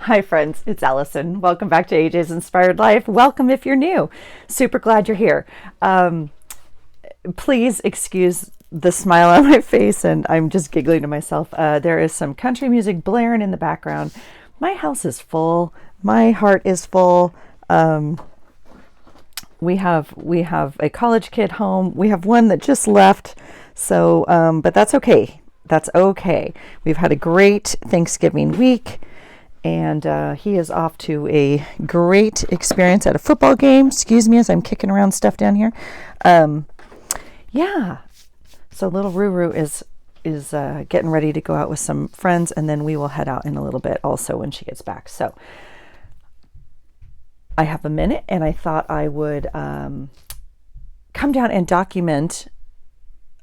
Hi friends, it's Allison. Welcome back to AJ's Inspired Life. Welcome if you're new. Super glad you're here. Please excuse the smile on my face, and I'm just giggling to myself. There is some country music blaring in the background. My house is full. My heart is full. We have a college kid home. We have one that just left. So, but that's okay. That's okay. We've had a great Thanksgiving week. And he is off to a great experience at a football game. Excuse me as I'm kicking around stuff down here. Yeah. So little Ruru is getting ready to go out with some friends, and then we will head out in a little bit also when she gets back. So I have a minute, and I thought I would come down and document.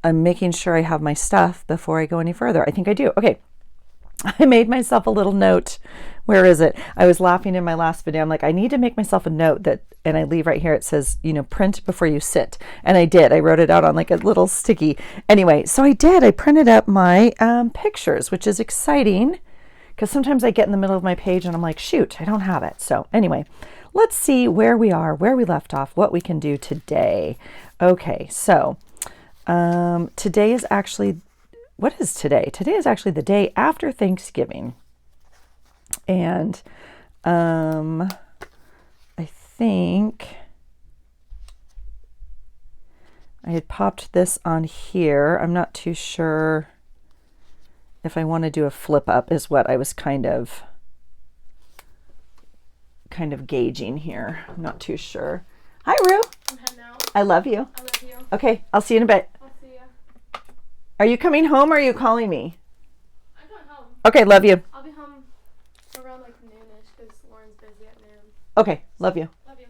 I'm making sure I have my stuff before I go any further. I think I do. Okay. I made myself a little note. Where is it? I was laughing in my last video. I'm like, I need to make myself a note that, and I leave right here. It says, print before you sit. And I did. I wrote it out on like a little sticky. Anyway, so I did. I printed up my pictures, which is exciting because sometimes I get in the middle of my page and I'm like, shoot, I don't have it. So anyway, let's see where we are, where we left off, what we can do today. Okay, so today is actually, what is today? Today is actually the day after Thanksgiving. And I think I had popped this on here. I'm not too sure if I want to do a flip up is what I was kind of gauging here. I'm not too sure. Hi, Rue. I'm heading out. I love you. I love you. Okay, I'll see you in a bit. I'll see ya. Are you coming home or are you calling me? I'm going home. Okay, love you. I'll be home around like noonish because Lauren's busy at noon. Okay, love you. Love you.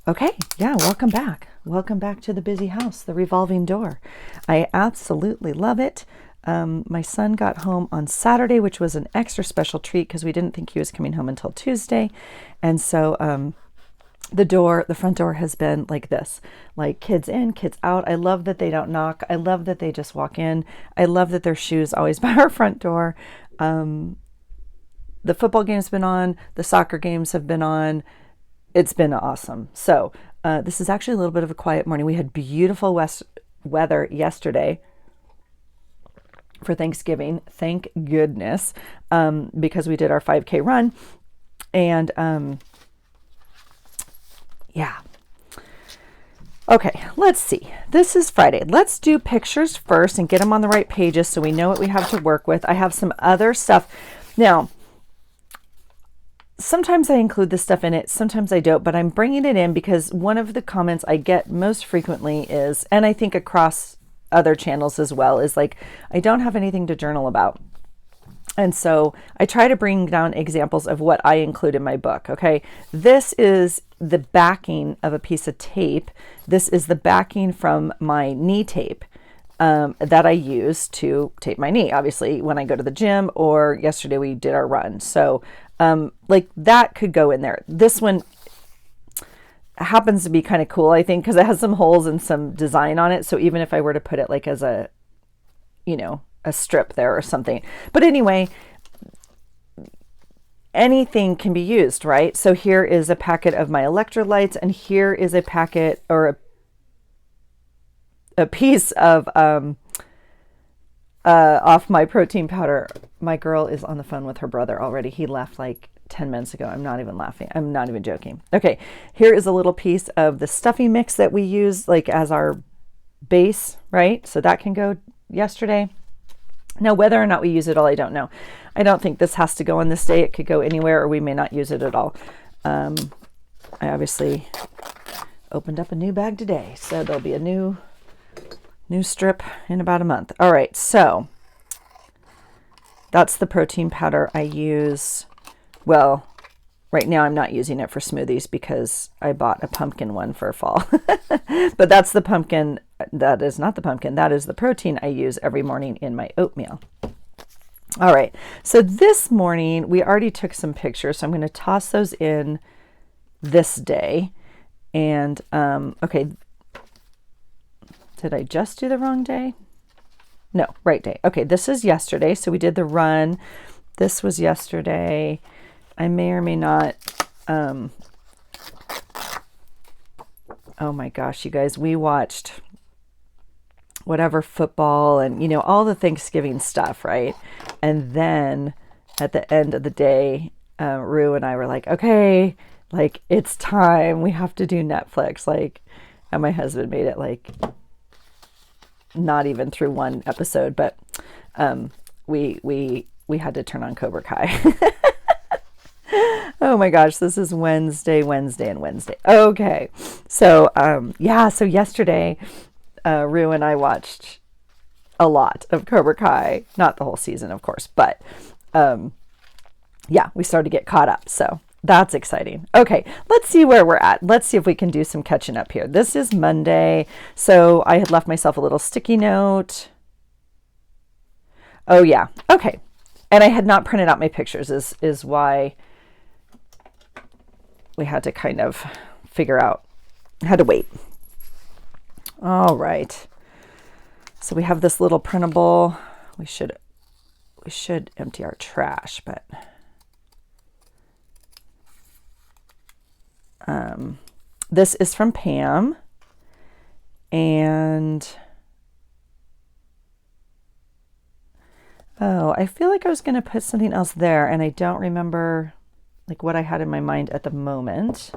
Okay, yeah, welcome back. Welcome back to the busy house, the revolving door. I absolutely love it. My son got home on Saturday, which was an extra special treat because we didn't think he was coming home until Tuesday. And so the front door has been like this, like kids in, kids out. I love that they don't knock. I love that they just walk in. I love that their shoes always by our front door. The football game's been on. The soccer games have been on. It's been awesome. So this is actually a little bit of a quiet morning. We had beautiful weather yesterday for Thanksgiving. Thank goodness, because we did our 5K run. And yeah. Okay, let's see. This is Friday. Let's do pictures first and get them on the right pages so we know what we have to work with. I have some other stuff. Now, sometimes I include this stuff in it, sometimes I don't, but I'm bringing it in because one of the comments I get most frequently is, and I think across other channels as well, is like, I don't have anything to journal about. And so I try to bring down examples of what I include in my book. Okay, this is the backing of a piece of tape. This is the backing from my knee tape that I use to tape my knee, obviously, when I go to the gym, or yesterday we did our run. So like that could go in there. This one happens to be kind of cool, I think, because it has some holes and some design on it. So even if I were to put it like as a strip there or something. But anyway, anything can be used, right? So here is a packet of my electrolytes, and here is a packet or a piece of off my protein powder. My girl is on the phone with her brother already. He left like 10 minutes ago. I'm not even laughing. I'm not even joking. Okay, here is a little piece of the stuffy mix that we use like as our base, right? So that can go yesterday. Now, whether or not we use it all, I don't know. I don't think this has to go on this day. It could go anywhere, or we may not use it at all. I obviously opened up a new bag today, so there'll be a new strip in about a month. All right, so that's the protein powder I use. Well, right now I'm not using it for smoothies because I bought a pumpkin one for fall. But that's the pumpkin. That is not the pumpkin. That is the protein I use every morning in my oatmeal. All right. So this morning we already took some pictures. So I'm going to toss those in this day. And okay. Did I just do the wrong day? No, right day. Okay, this is yesterday. So we did the run. This was yesterday. I may or may not. Oh my gosh, you guys, we watched whatever football and, all the Thanksgiving stuff, right? And then at the end of the day, Rue and I were like, okay, like it's time. We have to do Netflix. Like, and my husband made it like not even through one episode, but we had to turn on Cobra Kai. Oh my gosh, this is Wednesday. Okay, so so yesterday, Rue and I watched a lot of Cobra Kai. Not the whole season, of course, but we started to get caught up. So that's exciting. Okay, let's see where we're at. Let's see if we can do some catching up here. This is Monday, so I had left myself a little sticky note. Oh yeah, okay. And I had not printed out my pictures is why we had to kind of figure out, had to wait. All right. So we have this little printable. We should empty our trash, but this is from Pam, and I feel like I was going to put something else there, and I don't remember like what I had in my mind at the moment.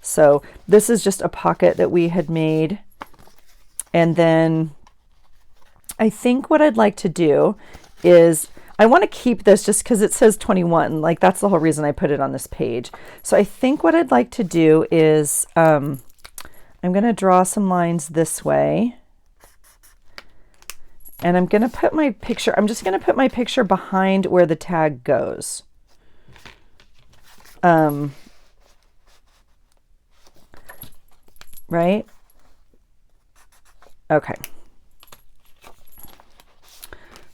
So this is just a pocket that we had made, and then I think what I'd like to do is I want to keep this just because it says 21. Like that's the whole reason I put it on this page. So I think what I'd like to do is I'm going to draw some lines this way. And I'm going to put my picture, I'm just going to put my picture behind where the tag goes. Right? Okay.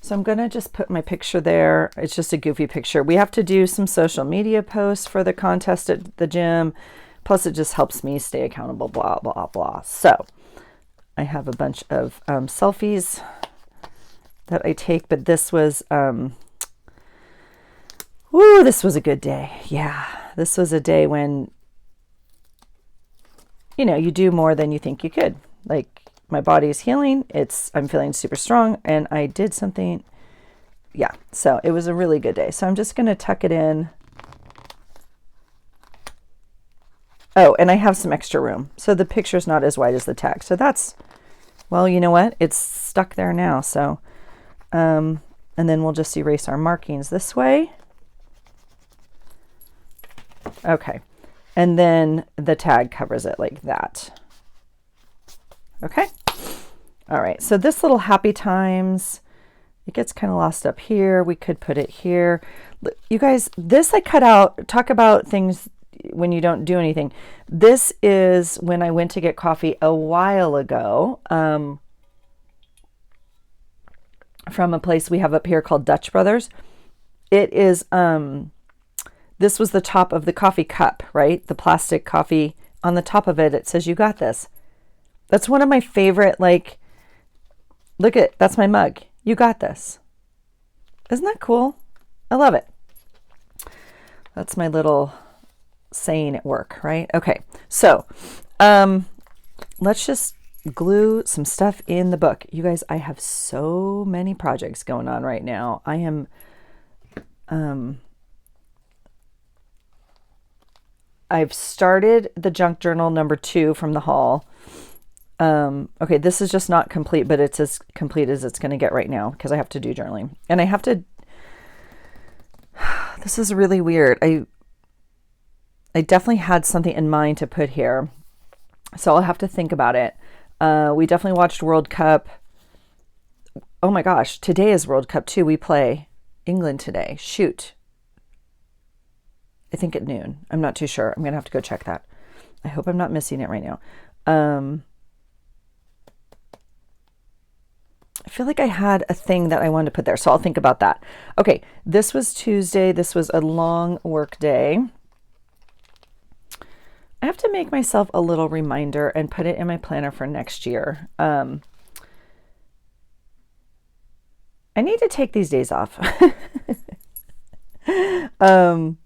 So I'm going to just put my picture there. It's just a goofy picture. We have to do some social media posts for the contest at the gym. Plus it just helps me stay accountable, blah, blah, blah. So I have a bunch of selfies that I take, but this was, this was a good day. Yeah, this was a day when, you do more than you think you could. Like my body is healing. I'm feeling super strong, and I did something. Yeah, so it was a really good day. So I'm just going to tuck it in. Oh, and I have some extra room. So the picture's not as wide as the tag. So that's, well, you know what? It's stuck there now. So, and then we'll just erase our markings this way. Okay. And then the tag covers it like that. Okay. All right. So this little happy times, it gets kind of lost up here. We could put it here. You guys, this I cut out. Talk about things when you don't do anything. This is when I went to get coffee a while ago from a place we have up here called Dutch Brothers. It is, this was the top of the coffee cup, right? The plastic coffee. On the top of it, it says, "You got this." That's one of my favorite, like, look at, that's my mug. You got this. Isn't that cool? I love it. That's my little saying at work, right? Okay. So, let's just glue some stuff in the book. You guys, I have so many projects going on right now. I am, I've started the junk journal number 2 from the haul. Okay, this is just not complete, but it's as complete as it's going to get right now because I have to do journaling. And I have to, this is really weird. I definitely had something in mind to put here, so I'll have to think about it. We definitely watched World Cup. Oh my gosh, today is World Cup too. We play England today. Shoot. I think at noon. I'm not too sure. I'm going to have to go check that. I hope I'm not missing it right now. I feel like I had a thing that I wanted to put there, so I'll think about that. Okay, this was Tuesday. This was a long work day. I have to make myself a little reminder and put it in my planner for next year. I need to take these days off. um,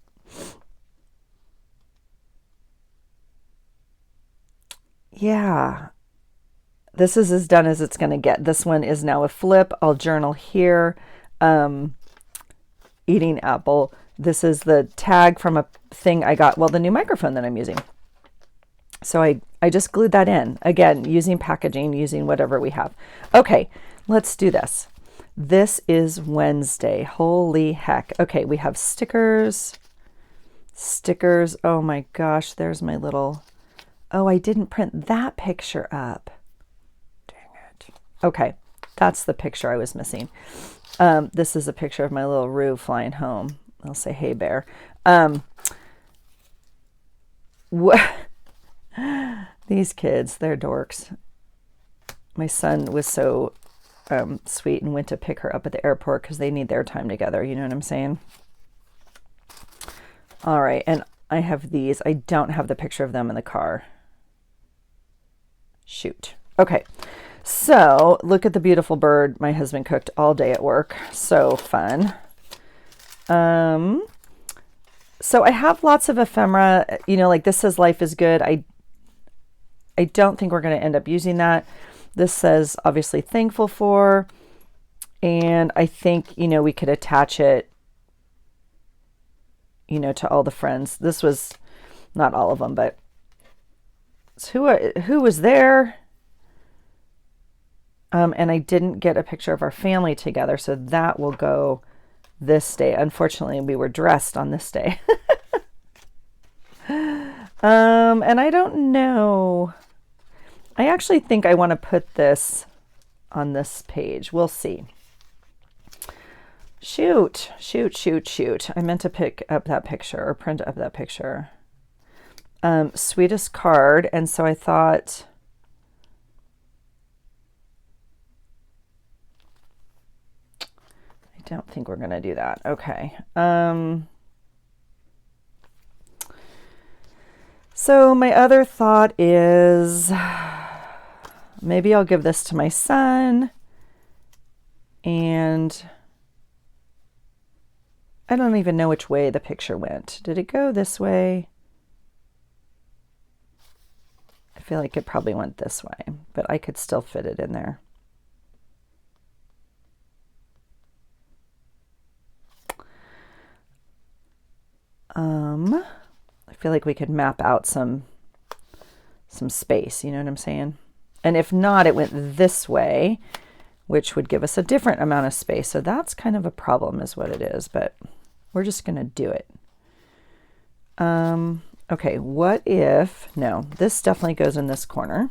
yeah, this is as done as it's going to get. This one is now a flip. I'll journal here. Um, Eating apple. This is the tag from a thing I got, well, the new microphone that I'm using. So I just glued that in. Again, using packaging, using whatever we have. Okay, let's do this. This is Wednesday. Holy heck. Okay, we have stickers. Stickers. Oh my gosh, there's my little... Oh, I didn't print that picture up. Dang it. Okay, that's the picture I was missing. This is a picture of my little Roo flying home. I'll say, hey, bear. These kids, they're dorks. My son was so sweet and went to pick her up at the airport because they need their time together. You know what I'm saying? All right, and I have these. I don't have the picture of them in the car. Shoot. Okay. So look at the beautiful bird my husband cooked all day at work. So fun. So I have lots of ephemera, you know, like this says life is good. I don't think we're going to end up using that. This says obviously thankful for, and I think, you know, we could attach it, you know, to all the friends. This was not all of them, but who was there? And I didn't get a picture of our family together, so that will go this day. Unfortunately, we were dressed on this day. And I don't know. I actually think I want to put this on this page. We'll see. Shoot. I meant to pick up that picture or print up that picture. Sweetest card. And so I thought... I don't think we're going to do that. Okay. So my other thought is maybe I'll give this to my son, and I don't even know which way the picture went. Did it go this way? I feel like it probably went this way, but I could still fit it in there. I feel like we could map out some space, you know what I'm saying? And if not, it went this way, which would give us a different amount of space. So that's kind of a problem is what it is, but we're just going to do it. Okay, what if, no, this definitely goes in this corner.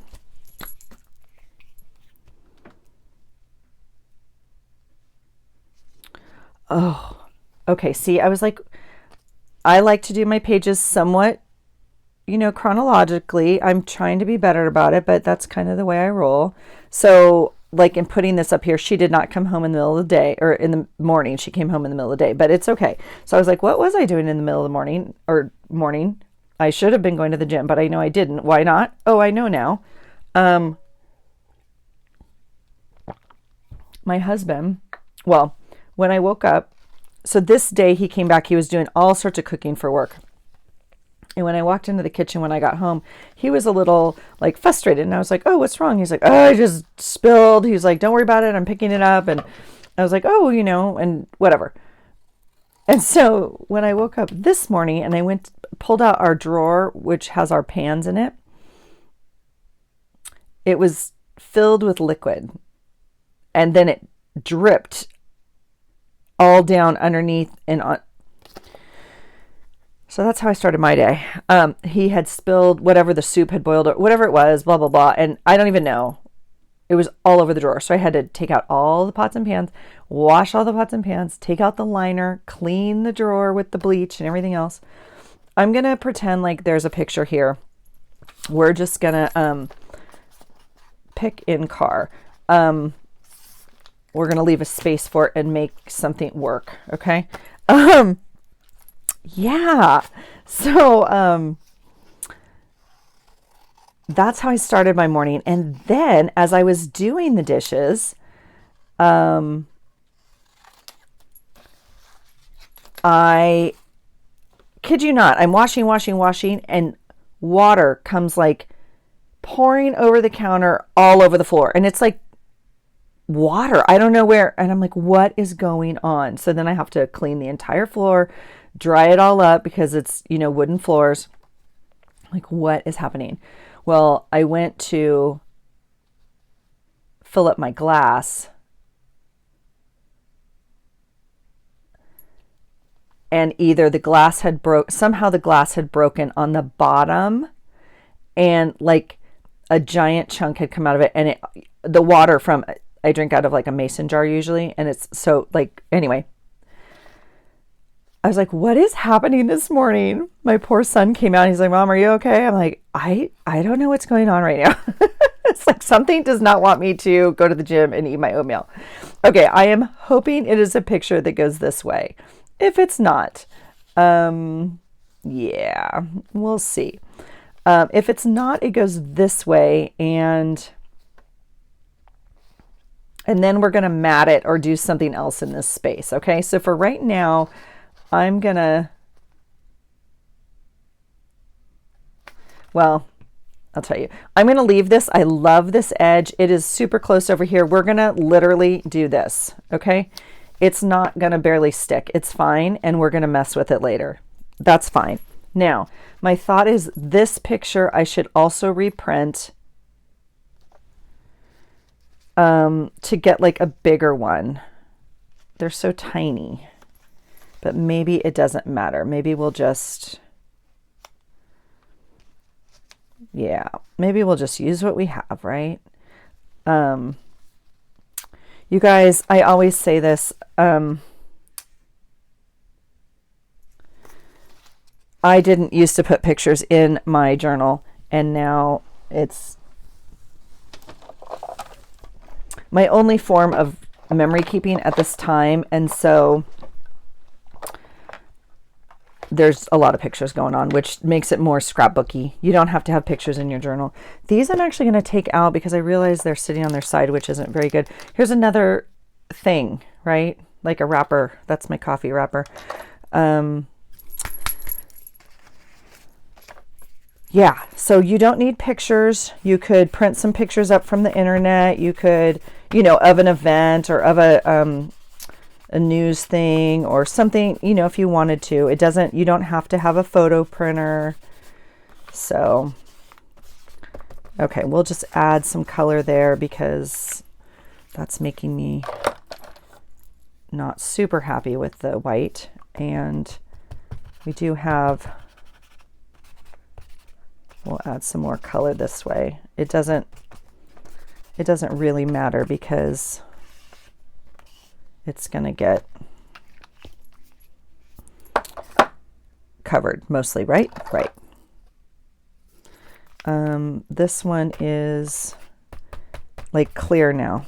Oh, okay. See, I was like, I like to do my pages somewhat, you know, chronologically. I'm trying to be better about it, but that's kind of the way I roll. So like in putting this up here, she did not come home in the middle of the day or in the morning. She came home in the middle of the day, but it's okay. So I was like, what was I doing in the middle of the morning or morning? I should have been going to the gym, but I know I didn't. Why not? Oh, I know now. My husband, well, when I woke up, so this day he came back, he was doing all sorts of cooking for work. And when I walked into the kitchen when I got home, he was a little like frustrated. And I was like, oh, what's wrong? He's like, oh, I just spilled. He's like, don't worry about it. I'm picking it up. And I was like, oh, you know, and whatever. And so when I woke up this morning and I pulled out our drawer, which has our pans in it, it was filled with liquid. And then it dripped all down underneath and on. So that's how I started my day. He had spilled whatever the soup had boiled or whatever it was, blah, blah, blah. And I don't even know. It was all over the drawer. So I had to take out all the pots and pans, wash all the pots and pans, take out the liner, clean the drawer with the bleach and everything else. I'm going to pretend like there's a picture here. We're just going to pick in car. We're going to leave a space for it and make something work. Okay. Yeah. So, that's how I started my morning. And then as I was doing the dishes, I kid you not, I'm washing, and water comes like pouring over the counter all over the floor. And it's like water. I don't know where. And I'm like, what is going on? So then I have to clean the entire floor, dry it all up because it's, wooden floors. Like, what is happening? Well, I went to fill up my glass, and either the glass had somehow the glass had broken on the bottom, and like a giant chunk had come out of it, and the water from, I drink out of like a mason jar usually, and it's so like, anyway, I was like, what is happening this morning? My poor son came out and he's like, Mom, are you okay? I'm like, I don't know what's going on right now. It's like something does not want me to go to the gym and eat my oatmeal. Okay, I am hoping it is a picture that goes this way. If it's not, yeah, we'll see. If it's not, it goes this way, and then we're going to mat it or do something else in this space. Okay, so for right now, I'm going to, well, I'll tell you, I'm going to leave this. I love this edge. It is super close over here. We're going to literally do this. Okay. It's not going to barely stick. It's fine. And we're going to mess with it later. That's fine. Now, my thought is this picture I should also reprint to get like a bigger one. They're so tiny, but maybe it doesn't matter. Maybe we'll just, yeah, maybe we'll just use what we have, right? You guys, I always say this, I didn't used to put pictures in my journal, and now it's my only form of memory keeping at this time. And so there's a lot of pictures going on, which makes it more scrapbooky. You don't have to have pictures in your journal. These I'm actually going to take out because I realize they're sitting on their side, which isn't very good. Here's another thing, right? Like a wrapper. That's my coffee wrapper. Yeah, so you don't need pictures. You could print some pictures up from the internet. You could, of an event or of a news thing or something, if you wanted to. You don't have to have a photo printer. So, okay, we'll just add some color there because that's making me not super happy with the white. And we do have, we'll add some more color this way. It doesn't really matter because it's going to get covered mostly, right? Right. This one is like clear now.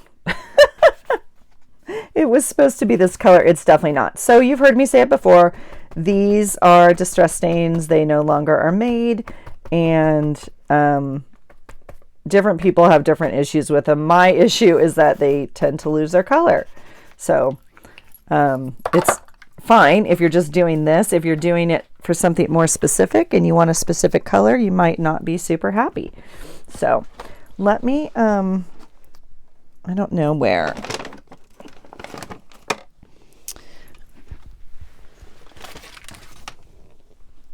It was supposed to be this color. It's definitely not. So you've heard me say it before. These are distress stains. They no longer are made, and different people have different issues with them. My issue is that they tend to lose their color. So it's fine if you're just doing this. If you're doing it for something more specific and you want a specific color, you might not be super happy. So let me, I don't know where.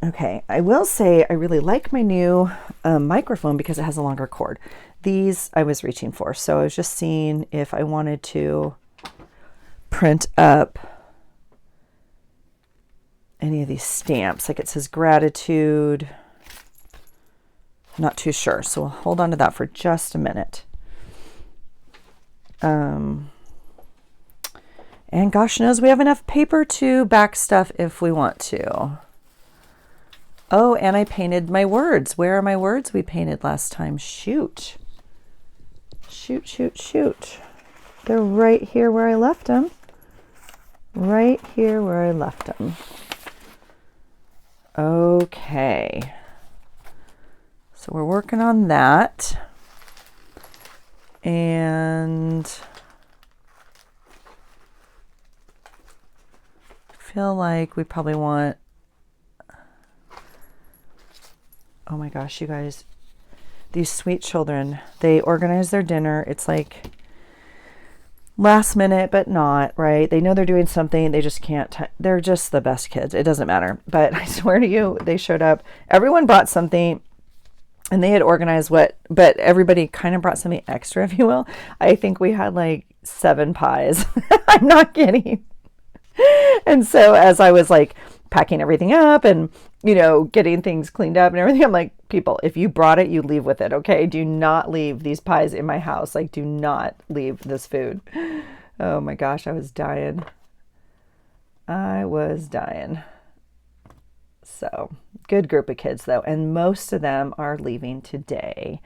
Okay, I will say I really like my new microphone because it has a longer cord. These I was reaching for, so I was just seeing if I wanted to print up any of these stamps. Like it says gratitude. Not too sure, so we'll hold on to that for just a minute. And gosh knows we have enough paper to back stuff if we want to. Oh, and I painted my words. Where are my words we painted last time? Shoot. Shoot. They're right here where I left them. Right here where I left them. Okay. So we're working on that. And feel like we probably want, oh my gosh, you guys, these sweet children, they organize their dinner. It's like last minute, but not, right? They know they're doing something. They just can't. They're just the best kids. It doesn't matter. But I swear to you, they showed up. Everyone brought something and they had organized but everybody kind of brought something extra, if you will. I think we had like 7 pies. I'm not kidding. And so as I was like packing everything up and, getting things cleaned up and everything, I'm like, people, if you brought it, you leave with it. Okay. Do not leave these pies in my house. Like, do not leave this food. Oh my gosh. I was dying. So good group of kids though. And most of them are leaving today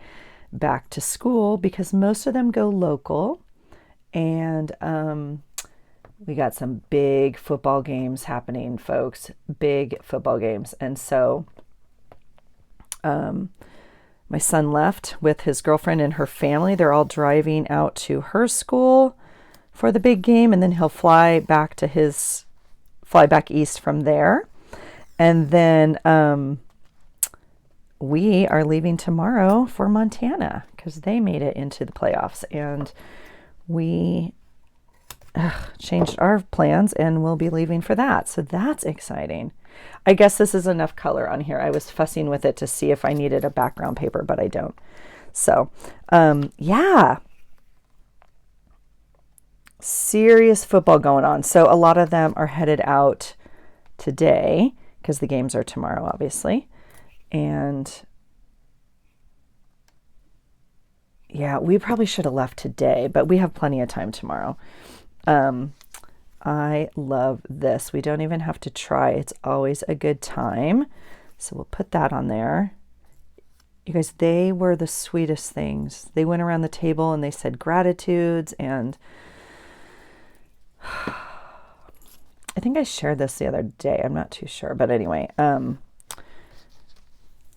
back to school because most of them go local. And, we got some big football games happening, folks. Big football games. And so my son left with his girlfriend and her family. They're all driving out to her school for the big game, and then he'll fly back east from there. And then we are leaving tomorrow for Montana because they made it into the playoffs. And we changed our plans and we'll be leaving for that. So that's exciting. I guess this is enough color on here. I was fussing with it to see if I needed a background paper, but I don't. So, yeah. Serious football going on. So a lot of them are headed out today because the games are tomorrow, obviously. And yeah, we probably should have left today, but we have plenty of time tomorrow. I love this. We don't even have to try. It's always a good time. So we'll put that on there. You guys, they were the sweetest things. They went around the table and they said gratitudes, and I think I shared this the other day. I'm not too sure, but anyway,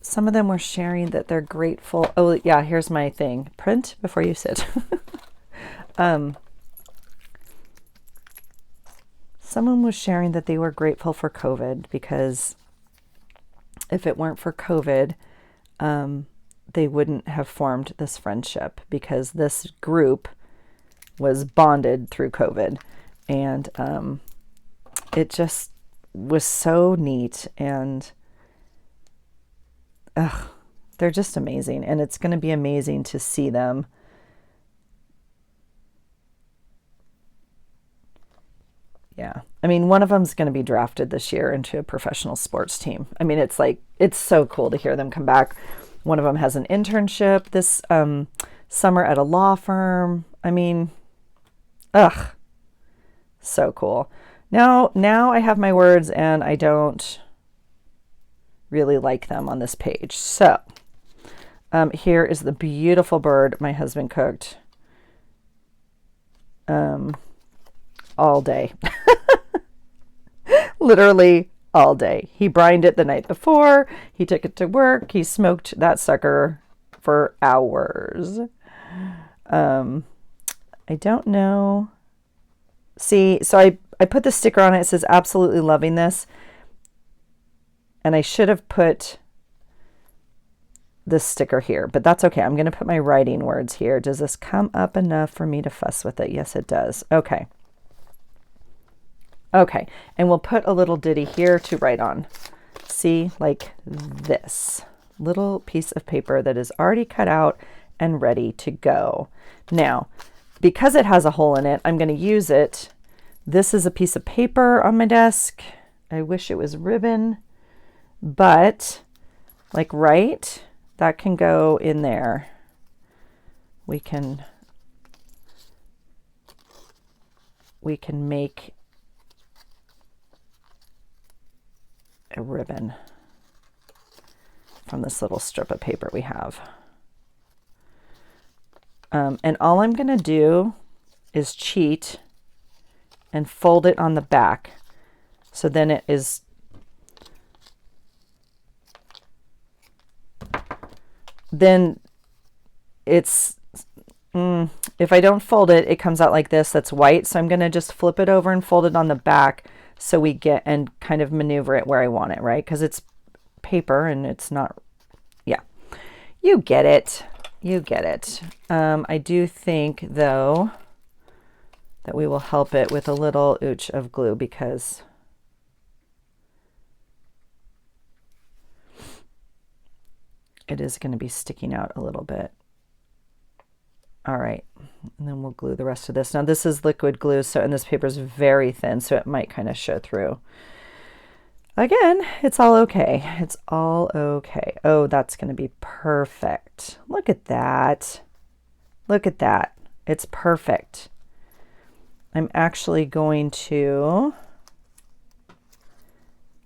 some of them were sharing that they're grateful. Oh yeah, here's my thing. Print before you sit. Someone was sharing that they were grateful for COVID because if it weren't for COVID, they wouldn't have formed this friendship because this group was bonded through COVID. And it just was so neat. And they're just amazing. And it's going to be amazing to see them Yeah. I mean, one of them's going to be drafted this year into a professional sports team. I mean, it's so cool to hear them come back. One of them has an internship this summer at a law firm. I mean, so cool. Now I have my words and I don't really like them on this page. So here is the beautiful bird my husband cooked all day. Literally all day. He brined it the night before. He took it to work. He smoked that sucker for hours. I don't know. See, so I put the sticker on it. It says absolutely loving this. And I should have put this sticker here, but that's okay. I'm going to put my writing words here. Does this come up enough for me to fuss with it? Yes, it does. Okay. Okay, and we'll put a little ditty here to write on. See, like this little piece of paper that is already cut out and ready to go. Now, because it has a hole in it, I'm going to use it. This is a piece of paper on my desk. I wish it was ribbon, but like that can go in there. We can make a ribbon from this little strip of paper we have. And all I'm going to do is cheat and fold it on the back. So then it is if I don't fold it, it comes out like this. That's white. So I'm going to just flip it over and fold it on the back so we get and kind of maneuver it where I want it, right? Because it's paper and it's not, yeah. You get it. You get it. I do think, though, that we will help it with a little ooch of glue because it is going to be sticking out a little bit. All right, and then we'll glue the rest of this. Now this is liquid glue, so, and this paper is very thin, so it might kind of show through. Again, it's all okay. It's all okay. Oh, that's going to be perfect. Look at that. Look at that. It's perfect. I'm actually going to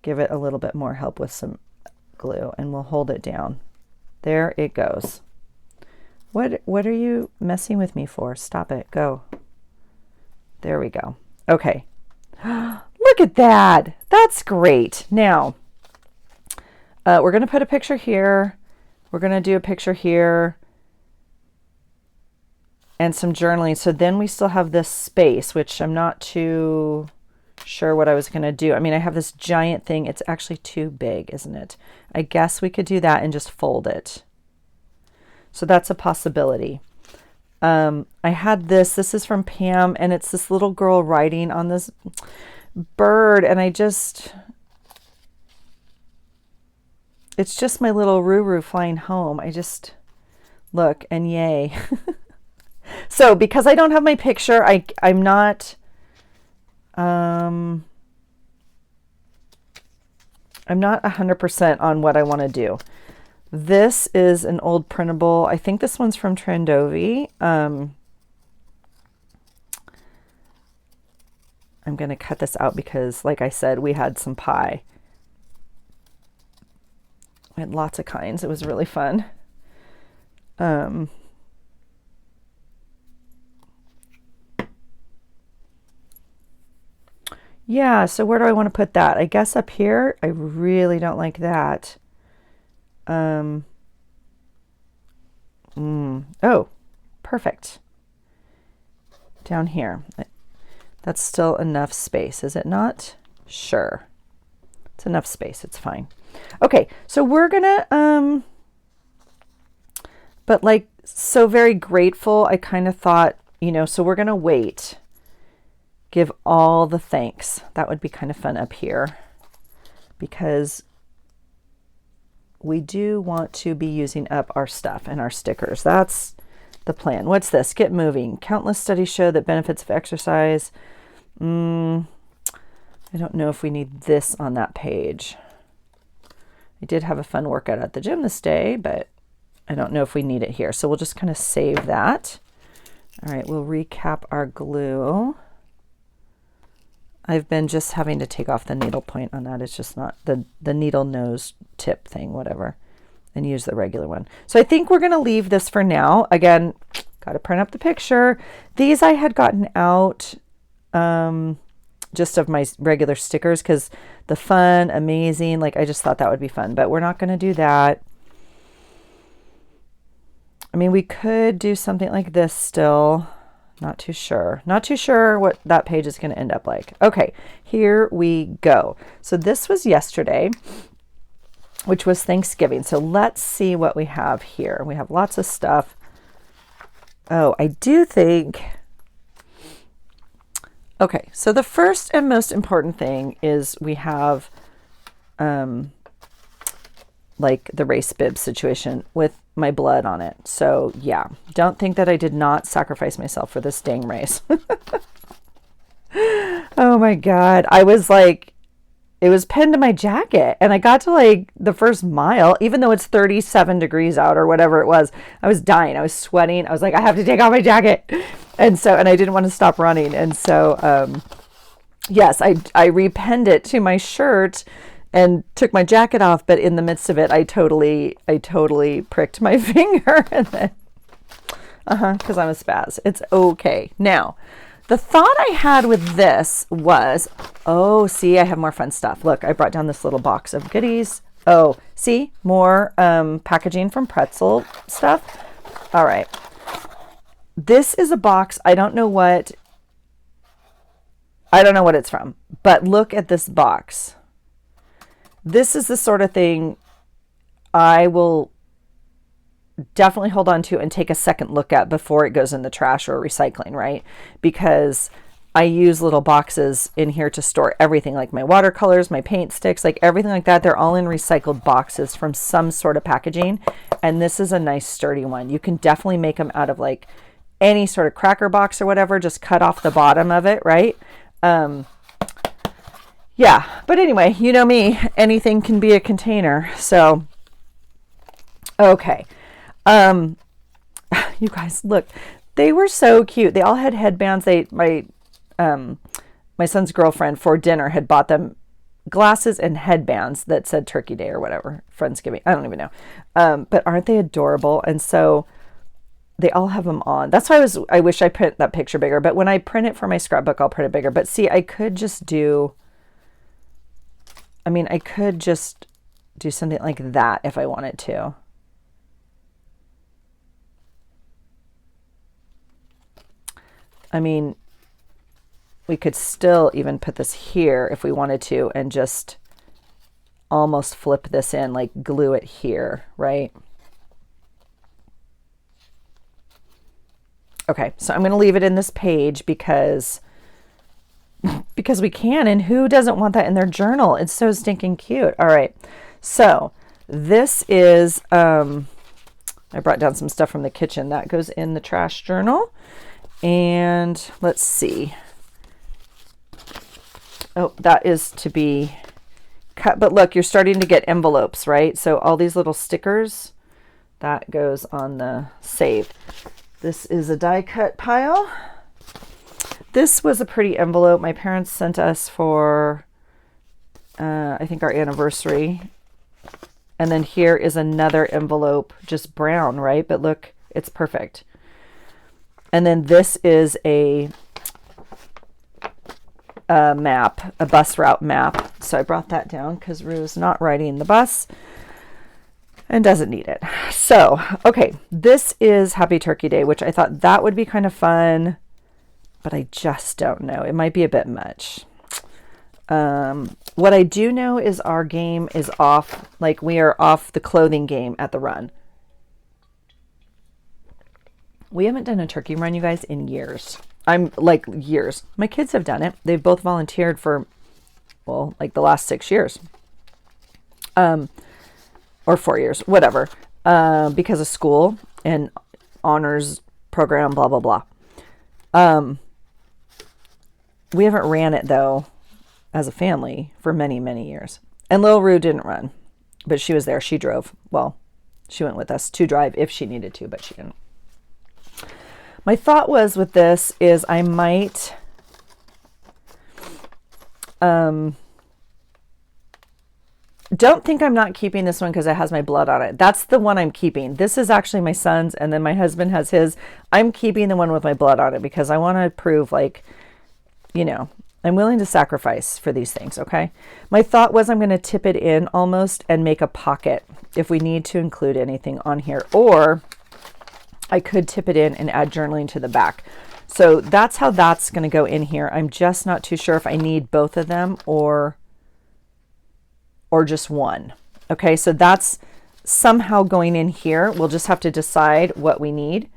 give it a little bit more help with some glue, and we'll hold it down. There it goes. What are you messing with me for? Stop it. Go. There we go. Okay. Look at that. That's great. Now, we're going to put a picture here. We're going to do a picture here and some journaling. So then we still have this space, which I'm not too sure what I was going to do. I mean, I have this giant thing. It's actually too big, isn't it? I guess we could do that and just fold it. So that's a possibility. I had this is from Pam, and it's this little girl riding on this bird, and it's just my little Ruru flying home. I just look, and yay. So because I don't have my picture, I'm not I'm not 100% on what I want to do. This is an old printable. I think this one's from Trendovi. I'm going to cut this out because, like I said, we had some pie. We had lots of kinds. It was really fun. Yeah, so where do I want to put that? I guess up here. I really don't like that. Oh, perfect. Down here. That's still enough space, is it not? Sure. It's enough space. It's fine. Okay, so we're gonna, but like, so very grateful. I kind of thought, so we're gonna wait. Give all the thanks. That would be kind of fun up here because we do want to be using up our stuff and our stickers. That's the plan. What's this? Get moving. Countless studies show that benefits of exercise. I don't know if we need this on that page. I did have a fun workout at the gym this day, but I don't know if we need it here. So we'll just kind of save that. All right, we'll recap our glue. I've been just having to take off the needle point on that. It's just not the needle nose tip thing, whatever, and use the regular one. So I think we're going to leave this for now. Again, got to print up the picture. These I had gotten out just of my regular stickers because the fun, amazing, like I just thought that would be fun, but we're not going to do that. I mean, we could do something like this still. Not too sure. Not too sure what that page is going to end up like. Okay, here we go. So this was yesterday, which was Thanksgiving. So let's see what we have here. We have lots of stuff. Oh, I do think... Okay, so the first and most important thing is we have like the race bib situation with my blood on it. So yeah, don't think that I did not sacrifice myself for this dang race. Oh my God. I was like, it was pinned to my jacket and I got to like the first mile, even though it's 37 degrees out or whatever it was, I was dying. I was sweating. I was like, I have to take off my jacket. And I didn't want to stop running. And so, yes, I repinned it to my shirt and took my jacket off, but in the midst of it, I totally pricked my finger and then, because I'm a spaz. It's okay. Now, the thought I had with this was, oh, see, I have more fun stuff. Look, I brought down this little box of goodies. Oh, see, more packaging from Pretzel stuff. All right. This is a box. I don't know what I don't know what it's from, but look at this box. This is the sort of thing I will definitely hold on to and take a second look at before it goes in the trash or recycling, right? Because I use little boxes in here to store everything, like my watercolors, my paint sticks, like everything like that. They're all in recycled boxes from some sort of packaging. And this is a nice sturdy one. You can definitely make them out of like any sort of cracker box or whatever. Just cut off the bottom of it, right? Yeah, but anyway, you know me, anything can be a container. So, okay. You guys, look, they were so cute. They all had headbands. My son's girlfriend for dinner had bought them glasses and headbands that said Turkey Day or whatever, Friendsgiving. I don't even know. But aren't they adorable? And so they all have them on. That's why I wish I print that picture bigger. But when I print it for my scrapbook, I'll print it bigger. But see, I could just do something like that if I wanted to. I mean, we could still even put this here if we wanted to and just almost flip this in, like glue it here, right? Okay, so I'm going to leave it in this page because we can, and who doesn't want that in their journal? It's so stinking cute. All right, so this is, I brought down some stuff from the kitchen. That goes in the trash journal. And let's see. Oh, that is to be cut. But look, you're starting to get envelopes, right? So all these little stickers, that goes on the save. This is a die cut pile. This was a pretty envelope my parents sent us for, I think, our anniversary. And then here is another envelope, just brown, right? But look, it's perfect. And then this is a map, a bus route map. So I brought that down because Rue's not riding the bus and doesn't need it. So, okay, this is Happy Turkey Day, which I thought that would be kind of fun, but I just don't know. It might be a bit much. What I do know is our game is off, like we are off the clothing game at the run. We haven't done a turkey run, you guys, in years. I'm like years. My kids have done it. They've both volunteered for, well, like the last 6 years. Or 4 years, whatever. Because of school and honors program, blah, blah, blah. We haven't ran it, though, as a family for many, many years. And Lil Rue didn't run, but she was there. She drove. Well, she went with us to drive if she needed to, but she didn't. My thought was with this is I might don't think I'm not keeping this one because it has my blood on it. That's the one I'm keeping. This is actually my son's, and then my husband has his. I'm keeping the one with my blood on it because I want to prove, like, you know, I'm willing to sacrifice for these things, okay? My thought was I'm going to tip it in almost and make a pocket if we need to include anything on here, or I could tip it in and add journaling to the back. So that's how that's going to go in here. I'm just not too sure if I need both of them or just one. Okay, so that's somehow going in here. We'll just have to decide what we need.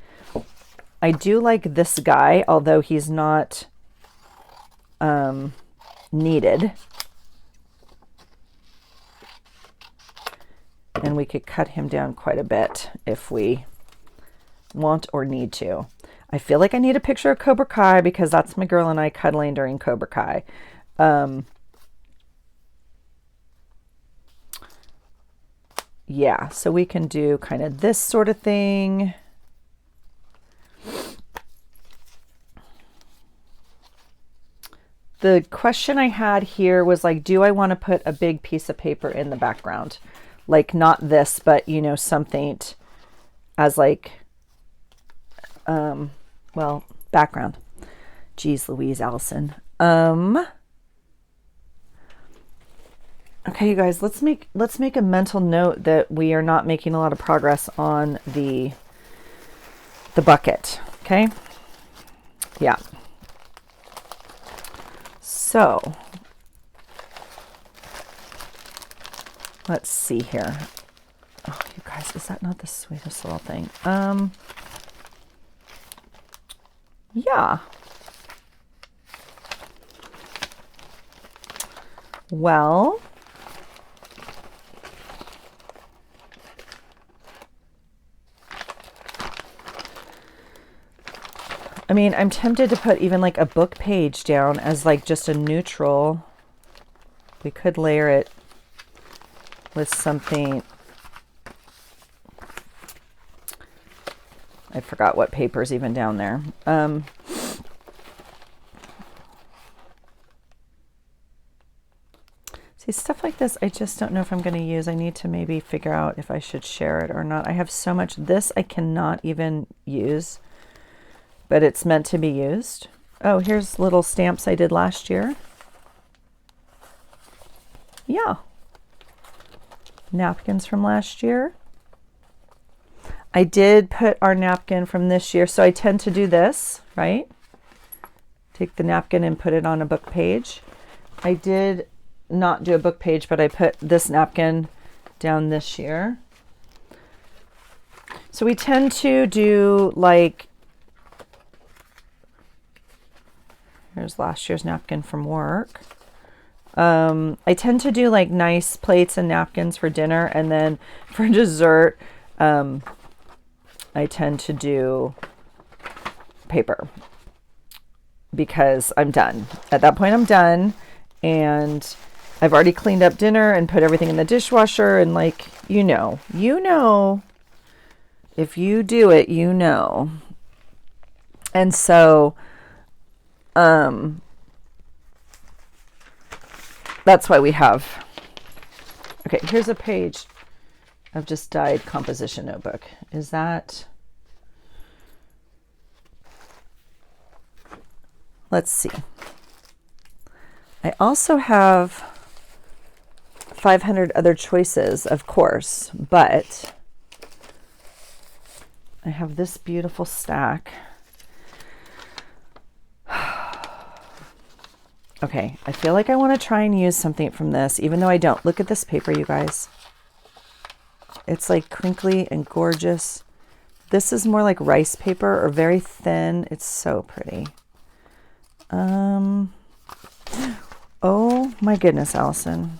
I do like this guy, although he's not needed. And we could cut him down quite a bit if we want or need to. I feel like I need a picture of Cobra Kai because that's my girl and I cuddling during Cobra Kai. Yeah, so we can do kind of this sort of thing. The question I had here was like, do I want to put a big piece of paper in the background? Like not this, but you know, something as like, well, background. Geez, Louise, Allison. Okay, you guys, let's make a mental note that we are not making a lot of progress on the bucket. Okay. Yeah. So let's see here. Oh, you guys, is that not the sweetest little thing? Yeah. Well, I mean, I'm tempted to put even like a book page down as like just a neutral. We could layer it with something. I forgot what paper's even down there. See, stuff like this, I just don't know if I'm going to use. I need to maybe figure out if I should share it or not. I have so much. This I cannot even use, but it's meant to be used. Oh, here's little stamps I did last year. Yeah. Napkins from last year. I did put our napkin from this year, so I tend to do this, right? Take the napkin and put it on a book page. I did not do a book page, but I put this napkin down this year. So we tend to do like, here's last year's napkin from work. I tend to do like nice plates and napkins for dinner, and then for dessert, I tend to do paper because I'm done. At that point, I'm done, and I've already cleaned up dinner and put everything in the dishwasher, and like, you know, if you do it, you know. And so, that's why we have, okay, here's a page of just dyed composition notebook. Is that, let's see. I also have 500 other choices, of course, but I have this beautiful stack. Okay, I feel like I want to try and use something from this, even though I don't. Look at this paper, you guys. It's like crinkly and gorgeous. This is more like rice paper, or very thin. It's so pretty. Oh my goodness, Allison.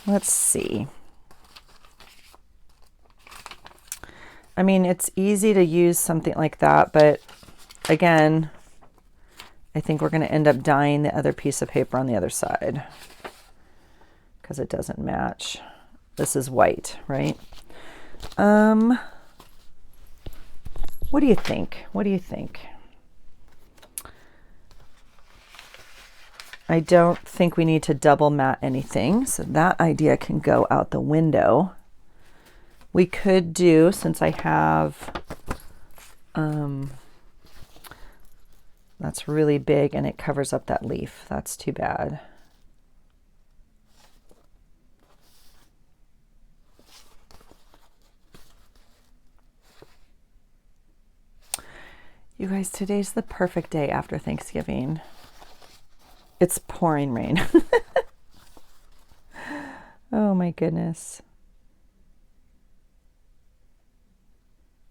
Let's see. I mean, it's easy to use something like that, but again, I think we're going to end up dyeing the other piece of paper on the other side because it doesn't match. This is white, right? What do you think? What do you think? I don't think we need to double mat anything, so that idea can go out the window. We could do, since I have, that's really big and it covers up that leaf. That's too bad. You guys, today's the perfect day after Thanksgiving. It's pouring rain. Oh my goodness.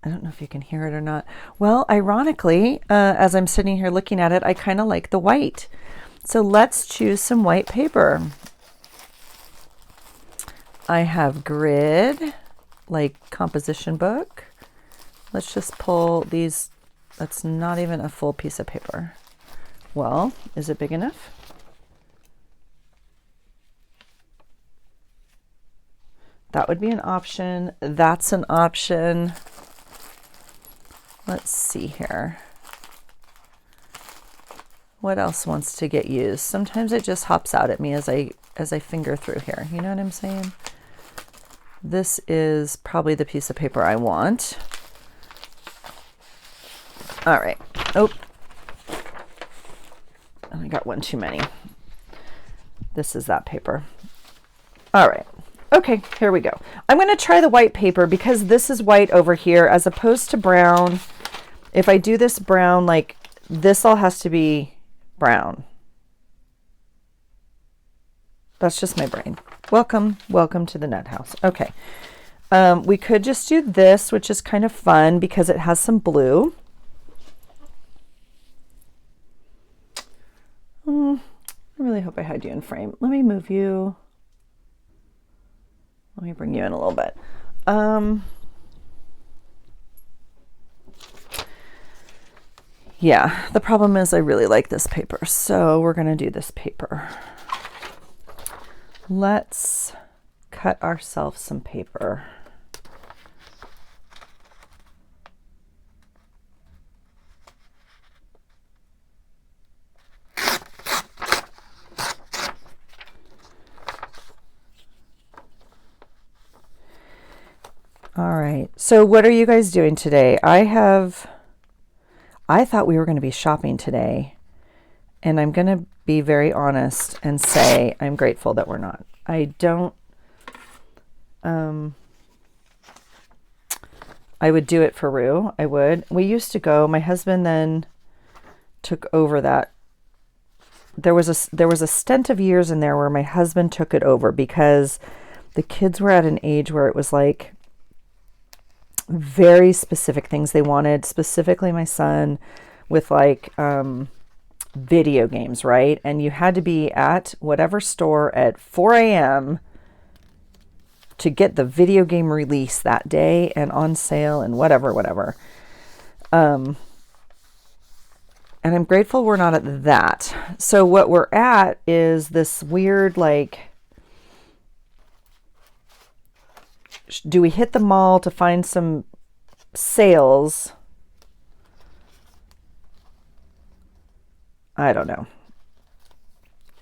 I don't know if you can hear it or not. Well, ironically, as I'm sitting here looking at it, I kind of like the white. So let's choose some white paper. I have grid, like composition book. Let's just pull these. That's not even a full piece of paper. Well, is it big enough? That would be an option. That's an option. Let's see here. What else wants to get used? Sometimes it just hops out at me as I finger through here. You know what I'm saying? This is probably the piece of paper I want. All right. Oh, I got one too many. This is that paper. All right. Okay, here we go. I'm going to try the white paper because this is white over here as opposed to brown. If I do this brown, like this all has to be brown. That's just my brain. Welcome to the nut house. Okay. We could just do this, which is kind of fun because it has some blue. I really hope I had you in frame. Let me move you. Let me bring you in a little bit. Yeah, the problem is I really like this paper, so we're going to do this paper. Let's cut ourselves some paper. All right, so what are you guys doing today? I thought we were going to be shopping today, and I'm going to be very honest and say I'm grateful that we're not. I would do it for Rue. I would. We used to go. My husband then took over that. There was a stint of years in there where my husband took it over because the kids were at an age where it was like very specific things they wanted, specifically my son with like video games, right? And you had to be at whatever store at 4 a.m. to get the video game release that day and on sale and whatever. And I'm grateful we're not at that. So what we're at is this weird, like, do we hit the mall to find some sales? I don't know.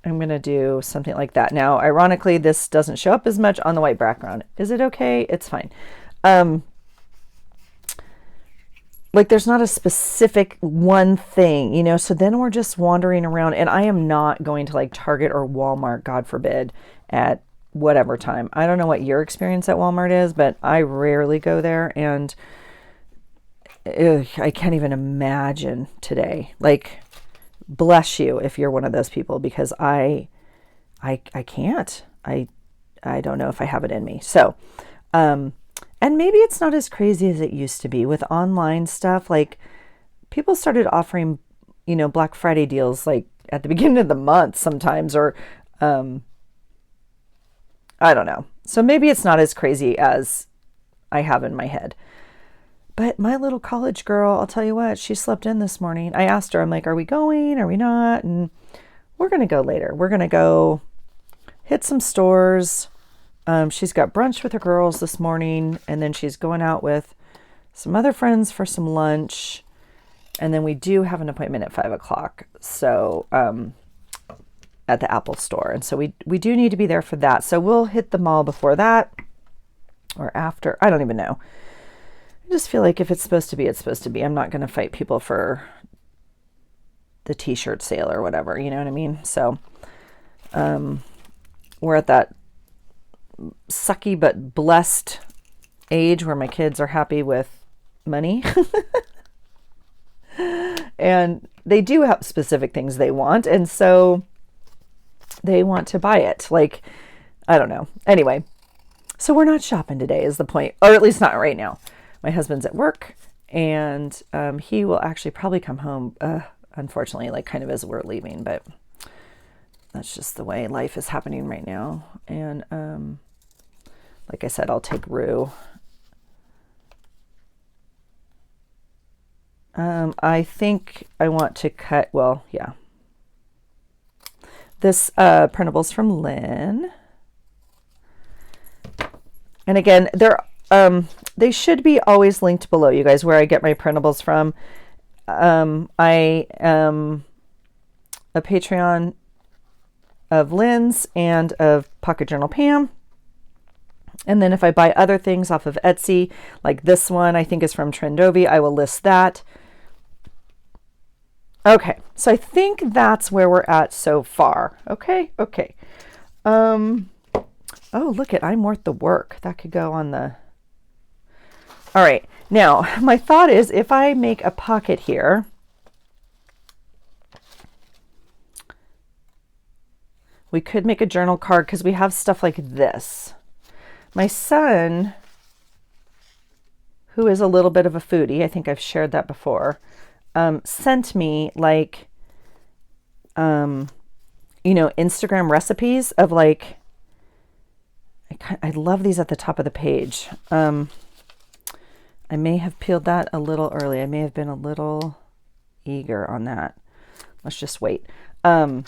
I'm going to do something like that. Now, ironically, this doesn't show up as much on the white background. Is it okay? It's fine. Like there's not a specific one thing, you know, so then we're just wandering around, and I am not going to like Target or Walmart, God forbid, at whatever time. I don't know what your experience at Walmart is, but I rarely go there, and I can't even imagine today. Like, bless you if you're one of those people, because I can't. I don't know if I have it in me. So, and maybe it's not as crazy as it used to be with online stuff. Like, people started offering, you know, Black Friday deals like at the beginning of the month sometimes, or I don't know. So maybe it's not as crazy as I have in my head. But my little college girl, I'll tell you what, she slept in this morning. I asked her, I'm like, are we going? Are we not? And we're going to go later. We're going to go hit some stores. She's got brunch with her girls this morning, and then she's going out with some other friends for some lunch. And then we do have an appointment at 5 o'clock. So, at the Apple store. And so we do need to be there for that. So we'll hit the mall before that or after. I don't even know. I just feel like if it's supposed to be, it's supposed to be. I'm not going to fight people for the t-shirt sale or whatever, you know what I mean? So, we're at that sucky but blessed age where my kids are happy with money. And they do have specific things they want, and so they want to buy it. Like, I don't know. Anyway, so we're not shopping today is the point, or at least not right now. My husband's at work, and he will actually probably come home, unfortunately, like kind of as we're leaving, but that's just the way life is happening right now. And like I said, I'll take Rue. I think I want to cut, well, yeah. This printable's from Lynn. And again, they should be always linked below, you guys, where I get my printables from. I am a Patreon of Lynn's and of Pocket Journal Pam. And then if I buy other things off of Etsy, like this one I think is from Trendovi, I will list that. Okay, so I think that's where we're at so far. Okay. Oh, look it, I'm worth the work. That could go on the... All right, now my thought is if I make a pocket here, We could make a journal card because we have stuff like this. My son, who is a little bit of a foodie, I think I've shared that before, sent me like, Instagram recipes of like, I love these at the top of the page. I may have peeled that a little early. I may have been a little eager on that. Let's just wait. And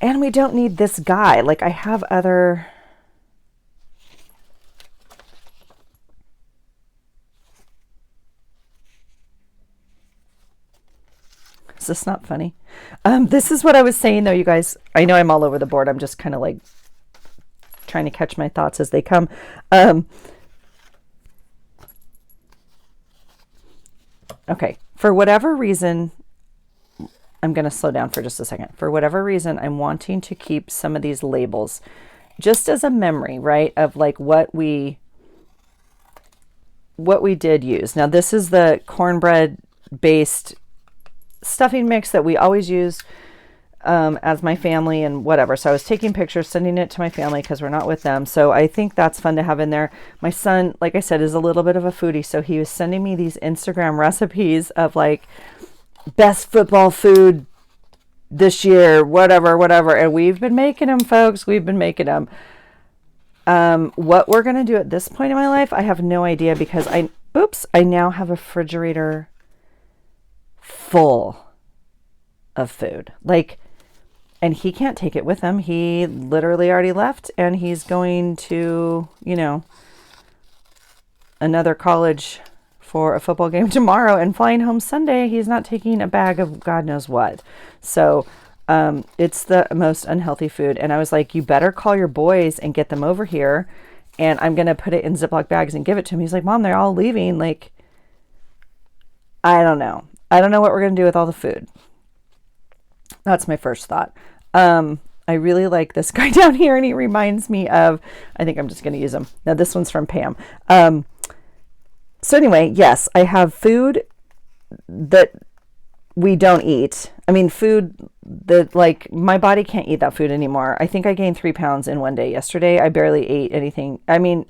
we don't need this guy. Like I have other... Is this not funny? This is what I was saying though, you guys. I know I'm all over the board. I'm just kind of like trying to catch my thoughts as they come. Okay. For whatever reason, I'm going to slow down for just a second. For whatever reason, I'm wanting to keep some of these labels just as a memory, right? Of like what we did use. Now this is the cornbread based stuffing mix that we always use as my family and whatever. So I was taking pictures, sending it to my family because we're not with them. So I think that's fun to have in there. My son, like I said, is a little bit of a foodie. So he was sending me these Instagram recipes of like best football food this year, whatever. And we've been making them, folks. We've been making them. What we're going to do at this point in my life, I have no idea because I now have a refrigerator full of food. Like, and he can't take it with him. He literally already left and he's going to, another college for a football game tomorrow and flying home Sunday. He's not taking a bag of God knows what. So, it's the most unhealthy food. And I was like, you better call your boys and get them over here. And I'm going to put it in Ziploc bags and give it to him. He's like, Mom, they're all leaving. Like, I don't know. I don't know what we're going to do with all the food. That's my first thought. I really like this guy down here, and he reminds me of, I think I'm just going to use him. Now, this one's from Pam. So anyway, yes, I have food that we don't eat. I mean, food that like my body can't eat that food anymore. I think I gained 3 pounds in one day yesterday. I barely ate anything. I mean,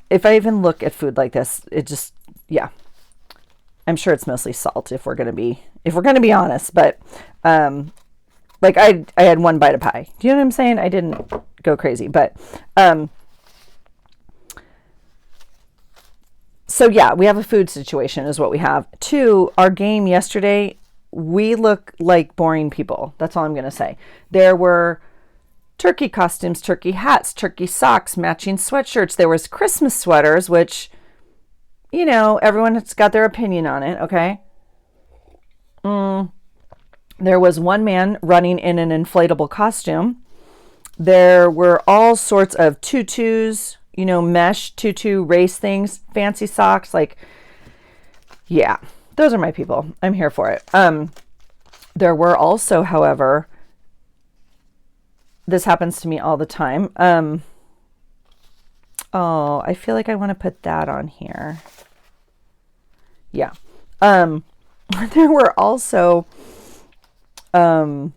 if I even look at food like this, it just, yeah. I'm sure it's mostly salt if we're going to be honest, but like I had one bite of pie. Do you know what I'm saying? I didn't go crazy, but so yeah, we have a food situation is what we have. 2, our game yesterday, we look like boring people. That's all I'm going to say. There were turkey costumes, turkey hats, turkey socks, matching sweatshirts. There was Christmas sweaters, which, everyone has got their opinion on it. Okay. There was one man running in an inflatable costume. There were all sorts of tutus, mesh tutu race things, fancy socks. Like, yeah, those are my people. I'm here for it. There were also, however, this happens to me all the time. Oh, I feel like I want to put that on here. Yeah. There were also, I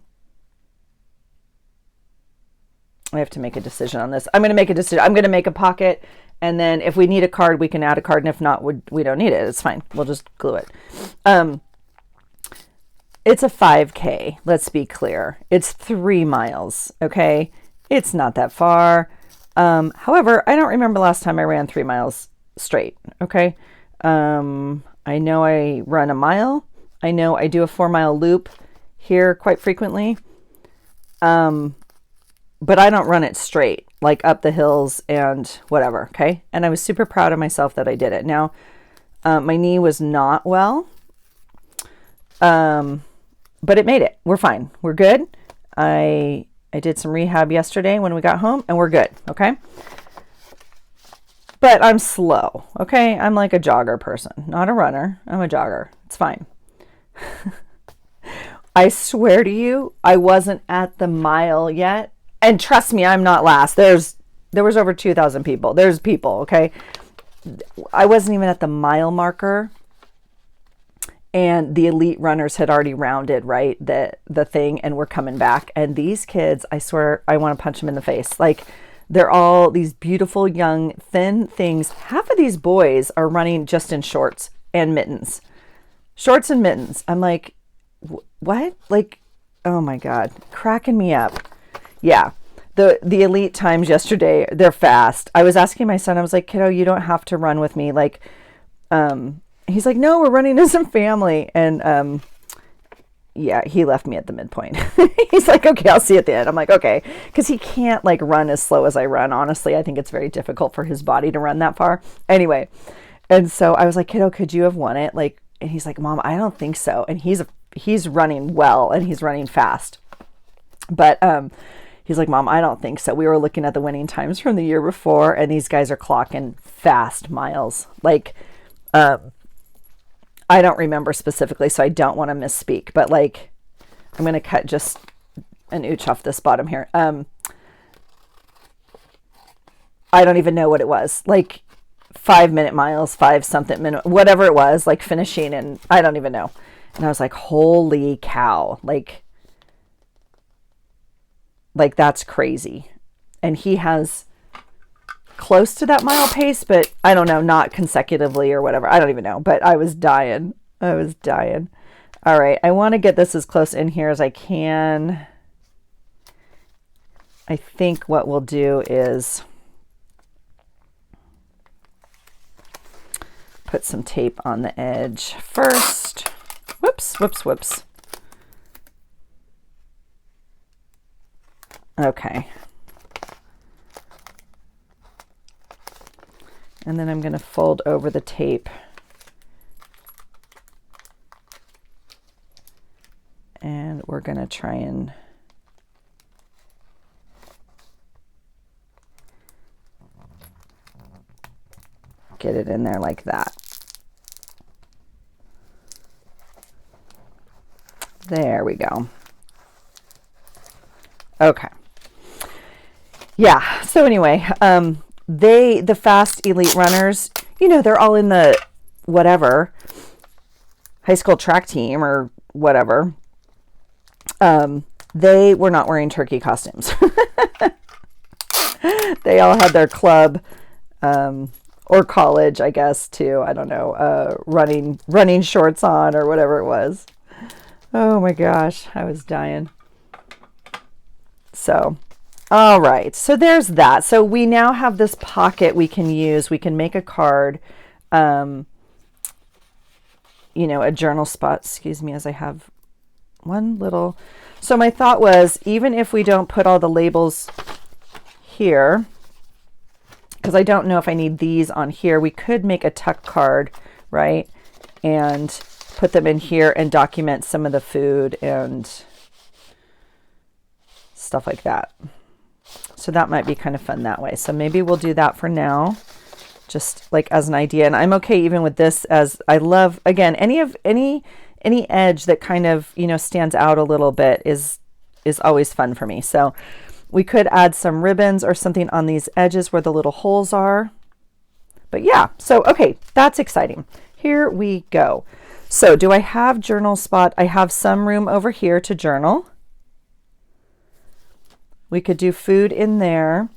have to make a decision on this. I'm going to make a decision. I'm going to make a pocket, and then if we need a card, we can add a card, and if not, we don't need it. It's fine. We'll just glue it. It's a 5K. Let's be clear. It's 3 miles. Okay. It's not that far. However, I don't remember last time I ran 3 miles straight. Okay. I know I run a mile. I know I do a 4-mile loop here quite frequently. But I don't run it straight, like up the hills and whatever. Okay. And I was super proud of myself that I did it. Now, my knee was not well. But it made it. We're fine. We're good. I did some rehab yesterday when we got home, and we're good. Okay. But I'm slow. Okay. I'm like a jogger person, not a runner. I'm a jogger. It's fine. I swear to you, I wasn't at the mile yet. And trust me, I'm not last. There was over 2,000 people. There's people. Okay. I wasn't even at the mile marker. and the elite runners had already rounded, right, the thing, and were coming back. And these kids, I swear, I want to punch them in the face. Like, they're all these beautiful, young, thin things. Half of these boys are running just in shorts and mittens. Shorts and mittens. I'm like, what? Like, oh my God, cracking me up. Yeah. The elite times yesterday, they're fast. I was asking my son, I was like, kiddo, you don't have to run with me. Like, he's like, no, we're running as a family. And yeah, he left me at the midpoint. He's like, okay, I'll see you at the end. I'm like, okay. Because he can't like run as slow as I run. Honestly, I think it's very difficult for his body to run that far. Anyway, and so I was like, kiddo, could you have won it? Like, and he's like, Mom, I don't think so. And he's running well and he's running fast. But he's like, Mom, I don't think so. We were looking at the winning times from the year before, and these guys are clocking fast miles. Like, I don't remember specifically, so I don't want to misspeak, but like, I'm going to cut just an inch off this bottom here. I don't even know what it was, like 5-minute miles, 5-something minute, whatever it was, like finishing, and I don't even know. And I was like, holy cow, like that's crazy. And he has close to that mile pace, but I don't know, not consecutively or whatever. I don't even know, but I was dying. All right. I want to get this as close in here as I can. I think what we'll do is put some tape on the edge first. Whoops. Okay. And then I'm going to fold over the tape. And we're going to try and get it in there like that. There we go. Okay. Yeah. So anyway, the fast elite runners, they're all in the whatever high school track team or whatever. They were not wearing turkey costumes. They all had their club, or college, I guess, too. I don't know, running shorts on or whatever it was. Oh my gosh, I was dying. So, all right. So there's that. So we now have this pocket we can use. We can make a card, a journal spot, excuse me, as I have one little. So my thought was, even if we don't put all the labels here, because I don't know if I need these on here, we could make a tuck card, right? And put them in here and document some of the food and stuff like that. So that might be kind of fun that way. So maybe we'll do that for now, just like as an idea. And I'm okay even with this, as I love, again, any edge that kind of, stands out a little bit is always fun for me. So we could add some ribbons or something on these edges where the little holes are. But yeah, so okay, that's exciting. Here we go. So do I have journal spot? I have some room over here to journal. We could do food in there.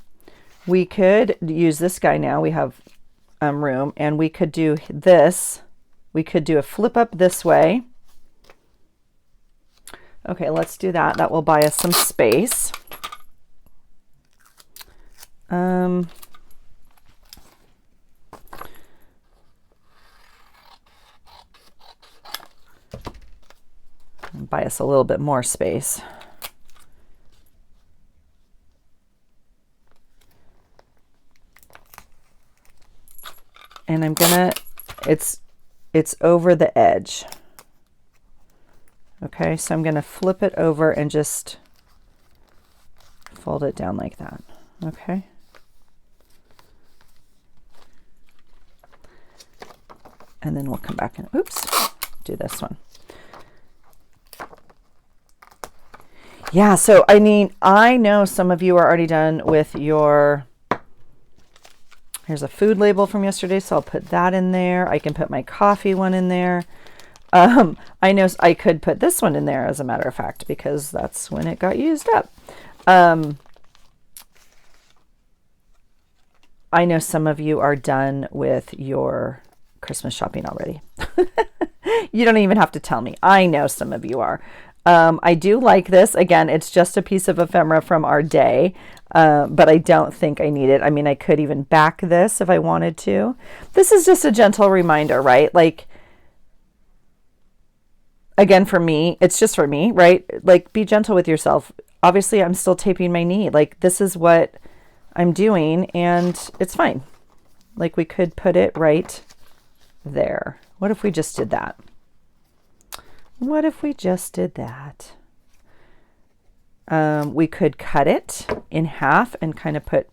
We could use this guy now. We have room, and we could do this. We could do a flip up this way. Okay, let's do that. That will buy us some space. Buy us a little bit more space. And I'm gonna, it's over the edge. Okay, so I'm gonna flip it over and just fold it down like that. Okay. And then we'll come back and, do this one. Yeah, so I know some of you are already done with your, here's a food label from yesterday, so I'll put that in there. I can put my coffee one in there. I know I could put this one in there, as a matter of fact, because that's when it got used up. I know some of you are done with your Christmas shopping already. You don't even have to tell me. I know some of you are. I do like this. Again, it's just a piece of ephemera from our day, but I don't think I need it. I mean, I could even back this if I wanted to. This is just a gentle reminder, right? Like, again, for me, it's just for me, right? Like, be gentle with yourself. Obviously, I'm still taping my knee. Like, this is what I'm doing, and it's fine. Like, we could put it right there. What if we just did that? What if we just did that? We could cut it in half and kind of put,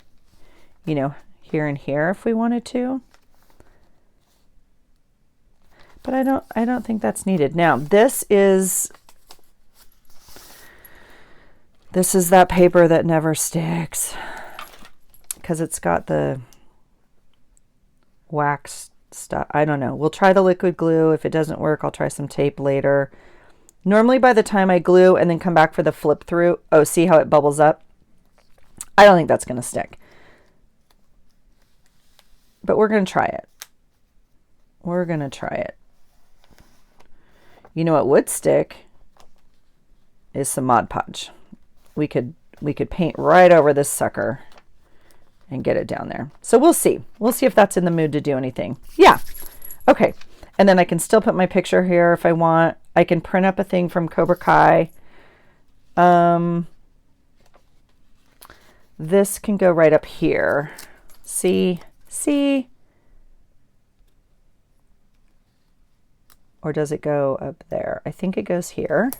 you know, here and here if we wanted to. But I don't think that's needed. Now, this is that paper that never sticks, because it's got the wax stuff. I don't know. We'll try the liquid glue. If it doesn't work, I'll try some tape later. Normally by the time I glue and then come back for the flip through, oh, see how it bubbles up? I don't think that's going to stick. But we're going to try it. We're going to try it. You know what would stick is some Mod Podge. We could paint right over this sucker and get it down there. So we'll see. We'll see if that's in the mood to do anything. Yeah. Okay. And then I can still put my picture here if I want. I can print up a thing from Cobra Kai. This can go right up here. See? Or does it go up there? I think it goes here.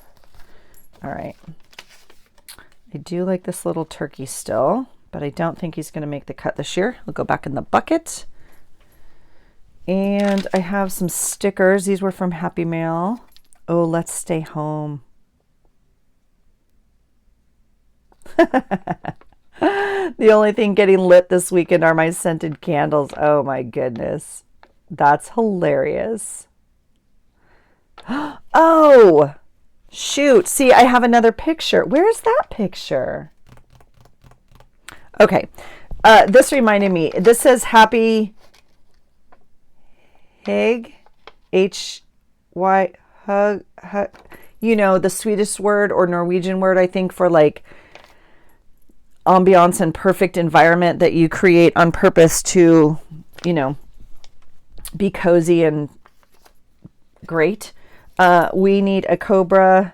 All right. I do like this little turkey still, but I don't think he's going to make the cut this year. We'll go back in the bucket. And I have some stickers. These were from Happy Mail. Oh, let's stay home. The only thing getting lit this weekend are my scented candles. Oh my goodness. That's hilarious. Oh, shoot. See, I have another picture. Where's that picture? Okay. This reminded me. This says Happy Hig. H-Y. Hug. You know, the Swedish word or Norwegian word, I think, for like ambiance and perfect environment that you create on purpose to, you know, be cozy and great. We need a Cobra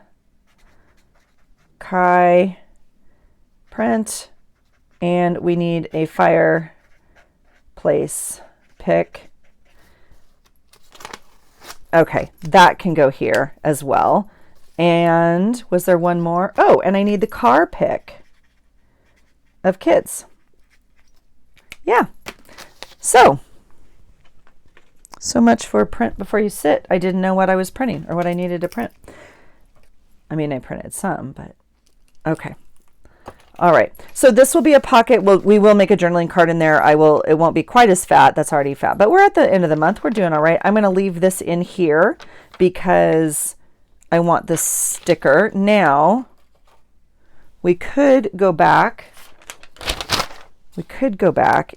Kai print, and we need a fireplace pick. Okay, that can go here as well. And was there one more? Oh, and I need the car pick of kids. Yeah. So much for print before you sit. I didn't know what I was printing or what I needed to print. I mean, I printed some, but okay. All right. So this will be a pocket. We will make a journaling card in there. It won't be quite as fat. That's already fat, but we're at the end of the month. We're doing all right. I'm going to leave this in here because I want this sticker. Now we could go back.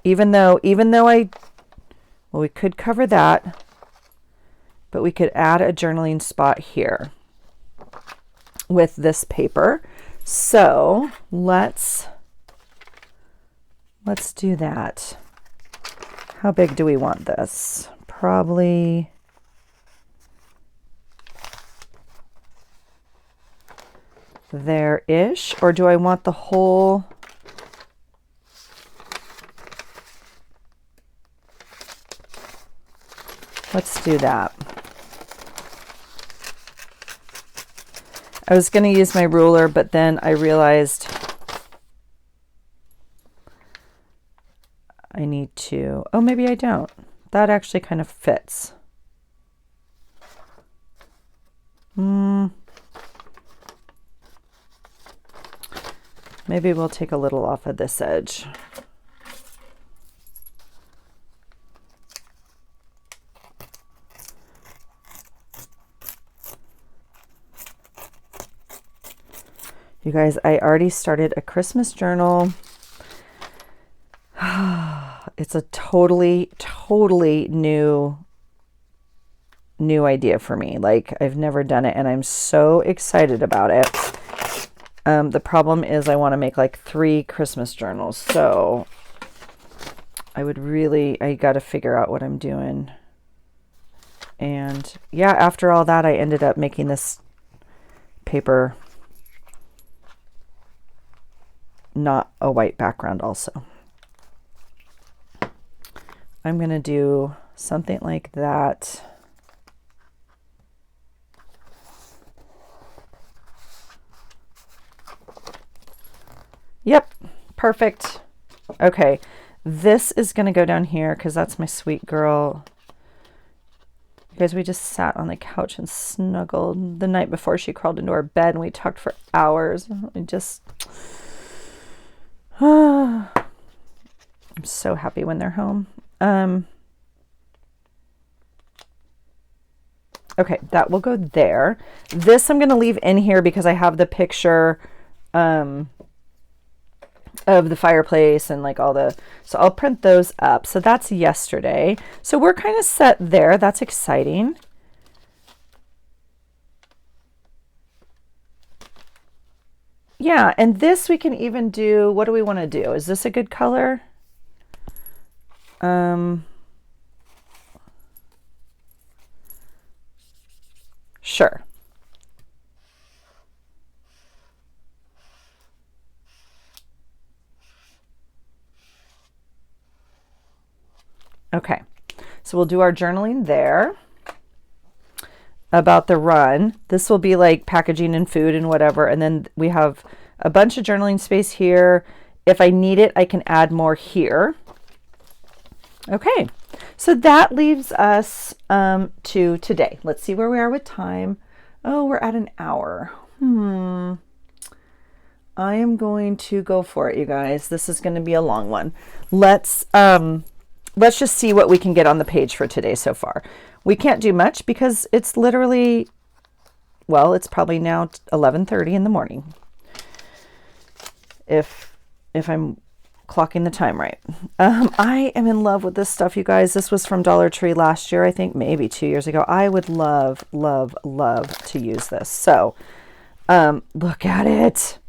Even though we could cover that, but we could add a journaling spot here with this paper. So let's do that. How big do we want this? Probably there-ish, or do I want the whole? Let's do that. I was going to use my ruler, but then I realized I need to, oh, maybe I don't. That actually kind of fits. Maybe we'll take a little off of this edge. You guys, I already started a Christmas journal. It's a totally new idea for me. Like, I've never done it and I'm so excited about it. The problem is I want to make like 3 Christmas journals. So I got to figure out what I'm doing. And yeah, after all that, I ended up making this paper not a white background also. I'm going to do something like that. Yep, perfect. Okay, this is going to go down here because that's my sweet girl. You guys, we just sat on the couch and snuggled the night before she crawled into our bed, and we talked for hours. I'm so happy when they're home. Okay, that will go there. This I'm going to leave in here because I have the picture of the fireplace and like all the, so I'll print those up. So that's yesterday. So we're kind of set there. That's exciting. Yeah, and this we can even do, what do we want to do? Is this a good color? Sure. Okay, so we'll do our journaling there. About the run, this will be like packaging and food and whatever, and then we have a bunch of journaling space here. If I need it, I can add more here. Okay, so that leaves us to today. Let's see where we are with time. Oh, we're at an hour. I am going to go for it, you guys. This is going to be a long one. Let's just see what we can get on the page for today so far. We can't do much because it's literally, well, it's probably now 11:30 in the morning. If I'm clocking the time right. I am in love with this stuff, you guys. This was from Dollar Tree last year, I think, maybe 2 years ago. I would love to use this. So, look at it.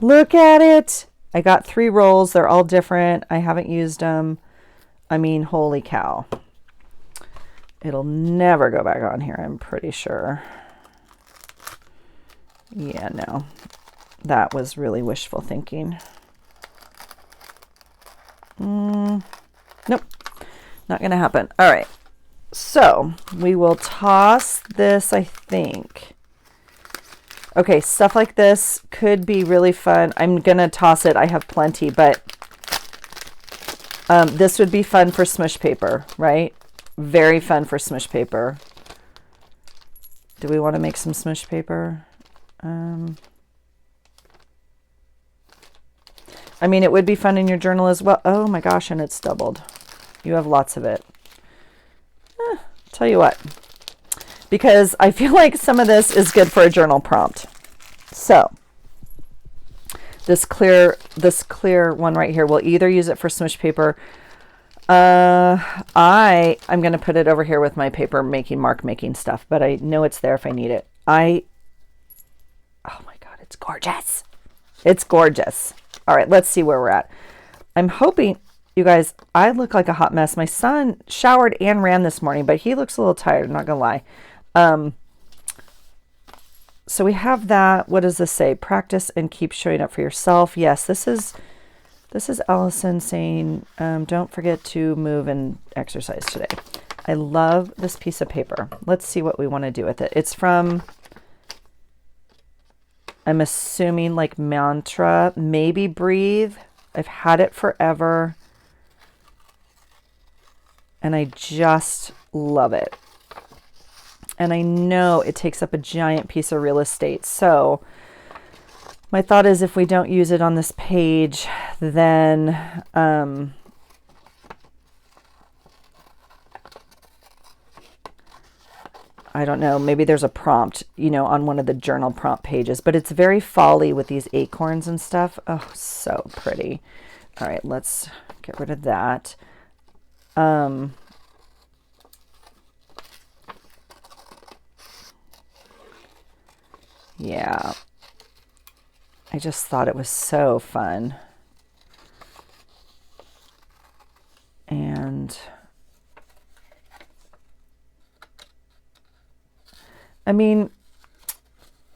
Look at it. I got 3 rolls. They're all different. I haven't used them. I mean, holy cow. It'll never go back on here, I'm pretty sure. Yeah, no. That was really wishful thinking. Nope. Not going to happen. All right. So we will toss this, I think. Okay, stuff like this could be really fun. I'm going to toss it. I have plenty, but this would be fun for smush paper, right? Very fun for smush paper. Do we want to make some smush paper? I mean, it would be fun in your journal as well. Oh my gosh, and it's doubled. You have lots of it. Tell you what, because I feel like some of this is good for a journal prompt. So this clear one right here, we'll either use it for smush paper. I'm going to put it over here with my paper making, mark making stuff, but I know it's there if I need it. Oh my God, it's gorgeous. It's gorgeous. All right, let's see where we're at. I'm hoping, you guys, I look like a hot mess. My son showered and ran this morning, but he looks a little tired, I'm not going to lie. So we have that. What does this say? Practice and keep showing up for yourself. Yes, this is Allison saying, don't forget to move and exercise today. I love this piece of paper. Let's see what we want to do with it. It's from, I'm assuming like Mantra, maybe Breathe. I've had it forever. And I just love it. And I know it takes up a giant piece of real estate. So my thought is if we don't use it on this page, then I don't know, maybe there's a prompt, on one of the journal prompt pages, but it's very folly with these acorns and stuff. Oh, so pretty. All right, let's get rid of that. Yeah, I just thought it was so fun. And I mean,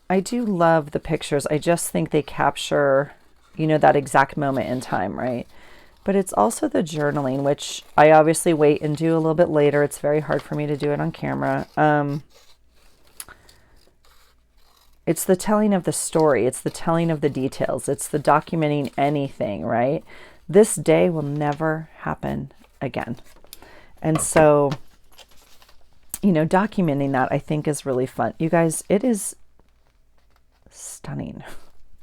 I do love the pictures. I just think they capture, that exact moment in time, right? But it's also the journaling, which I obviously wait and do a little bit later. It's very hard for me to do it on camera. It's the telling of the story. It's the telling of the details. It's the documenting anything, right? This day will never happen again. And so, documenting that I think is really fun. You guys, it is stunning.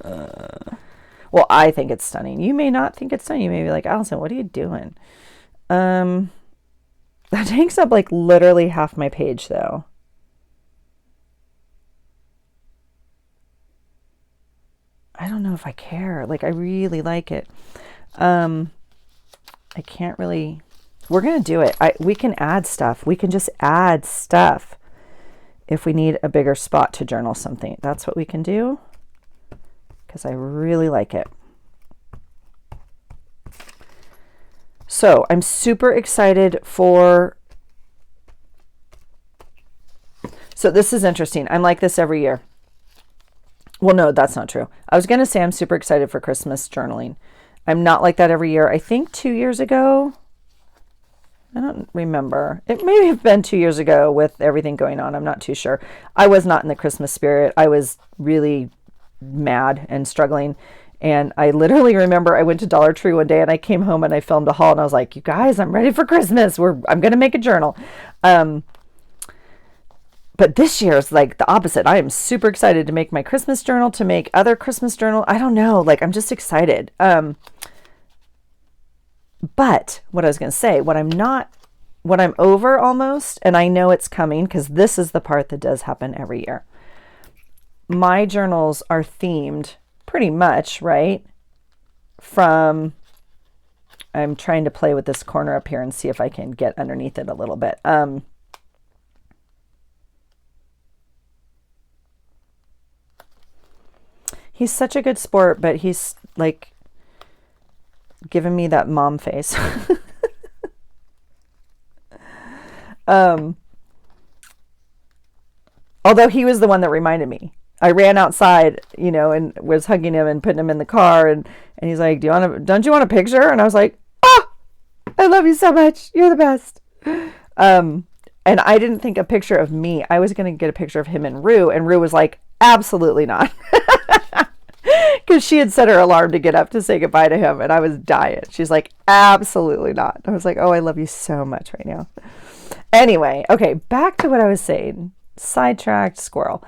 Well, I think it's stunning. You may not think it's stunning. You may be like, Allison, what are you doing? That takes up like literally half my page though. I don't know if I care. Like, I really like it. I can't really, we're going to do it. We can add stuff. We can just add stuff if we need a bigger spot to journal something. That's what we can do because I really like it. So I'm super excited for, so this is interesting. I'm like this every year. Well, no, that's not true. I was going to say I'm super excited for Christmas journaling. I'm not like that every year. I think 2 years ago, I don't remember. It may have been 2 years ago with everything going on. I'm not too sure. I was not in the Christmas spirit. I was really mad and struggling. And I literally remember I went to Dollar Tree one day and I came home and I filmed a haul and I was like, you guys, I'm ready for Christmas. I'm going to make a journal. But this year is like the opposite. I am super excited to make my Christmas journal, to make other Christmas journal. I don't know. Like, I'm just excited. But what I was going to say, what I'm over almost, and I know it's coming because this is the part that does happen every year. My journals are themed pretty much, right? I'm trying to play with this corner up here and see if I can get underneath it a little bit. He's such a good sport, but he's like giving me that mom face. Although he was the one that reminded me. I ran outside, and was hugging him and putting him in the car, and he's like, don't you want a picture? And I was like, I love you so much. You're the best. And I didn't think a picture of me. I was going to get a picture of him and Rue was like, absolutely not. Because she had set her alarm to get up to say goodbye to him, and I was dying. She's like, absolutely not. I was like, oh, I love you so much right now. Anyway, okay, back to what I was saying. Sidetracked squirrel.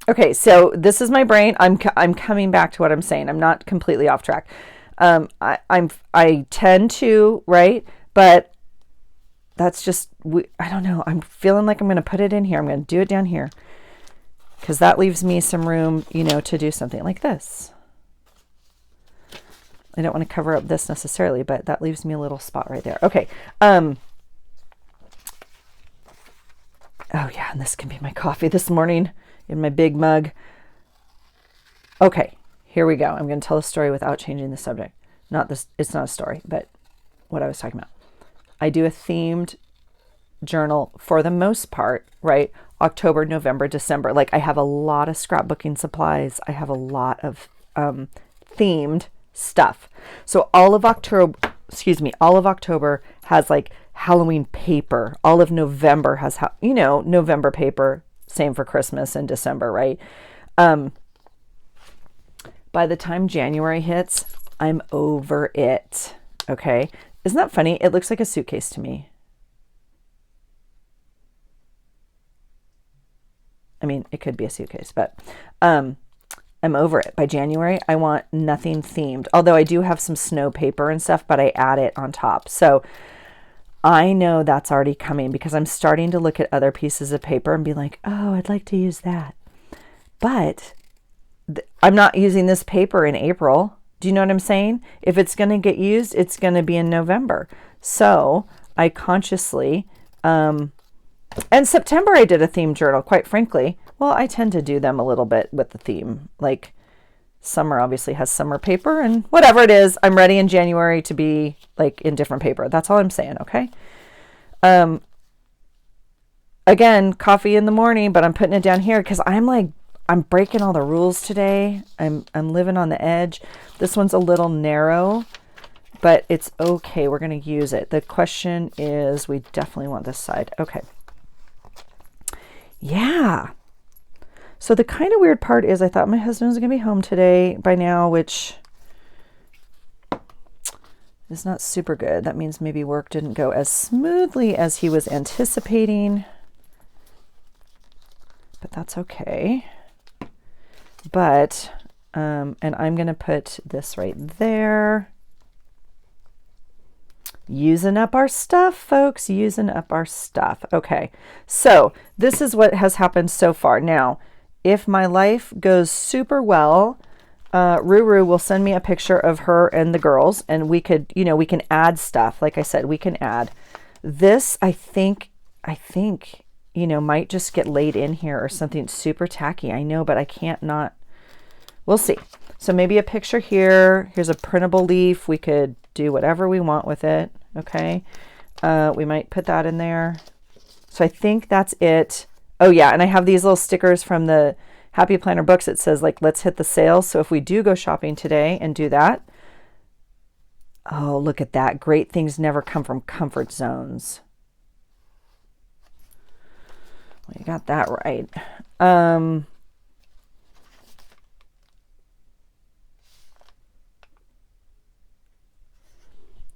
Okay, so this is my brain. I'm coming back to what I'm saying. I'm not completely off track. I tend to, right? But that's just, I don't know. I'm feeling like I'm going to put it in here. I'm going to do it down here because that leaves me some room, to do something like this. I don't want to cover up this necessarily, but that leaves me a little spot right there. Okay. Oh yeah, and this can be my coffee this morning in my big mug. Okay, here we go. I'm going to tell a story without changing the subject. It's not a story, but what I was talking about. I do a themed journal for the most part, right? October, November, December. Like, I have a lot of scrapbooking supplies. I have a lot of themed stuff. So all of October has like Halloween paper. All of November has, November paper. Same for Christmas and December, right? By the time January hits, I'm over it. Okay. Isn't that funny? It looks like a suitcase to me. I mean, it could be a suitcase, but, and I'm over it. By January, I want nothing themed. Although I do have some snow paper and stuff, but I add it on top. So I know that's already coming because I'm starting to look at other pieces of paper and be like, oh, I'd like to use that. But I'm not using this paper in April. Do you know what I'm saying? If it's going to get used, it's going to be in November. So I consciously, and September I did a theme journal, quite frankly. Well, I tend to do them a little bit with the theme. Like summer obviously has summer paper and whatever it is, I'm ready in January to be like in different paper. That's all I'm saying, okay? Again, coffee in the morning, but I'm putting it down here because I'm breaking all the rules today. I'm living on the edge. This one's a little narrow, but it's okay. We're going to use it. The question is, we definitely want this side. Okay. Yeah. So the kind of weird part is I thought my husband was going to be home today by now, which is not super good. That means maybe work didn't go as smoothly as he was anticipating, but that's okay. But, and I'm going to put this right there. Using up our stuff, folks, using up our stuff. Okay, so this is what has happened so far. Now, if my life goes super well, Ruru will send me a picture of her and the girls, and we could, we can add stuff. Like I said, we can add this. I think, might just get laid in here or something super tacky. I know, but I can't not. We'll see. So maybe a picture here. Here's a printable leaf. We could do whatever we want with it. Okay. We might put that in there. So I think that's it. Oh yeah. And I have these little stickers from the Happy Planner books. It says like, let's hit the sale. So if we do go shopping today and do that. Oh, look at that. Great things never come from comfort zones. Well, you got that right. I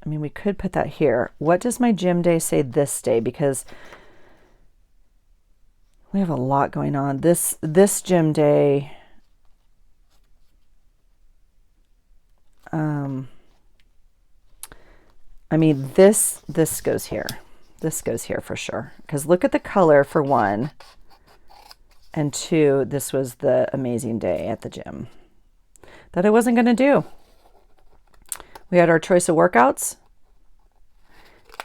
mean, we could put that here. What does my gym day say this day? Because we have a lot going on. This gym day, I mean, this goes here. This goes here for sure. Because look at the color for one. And two, this was the amazing day at the gym that I wasn't going to do. We had our choice of workouts.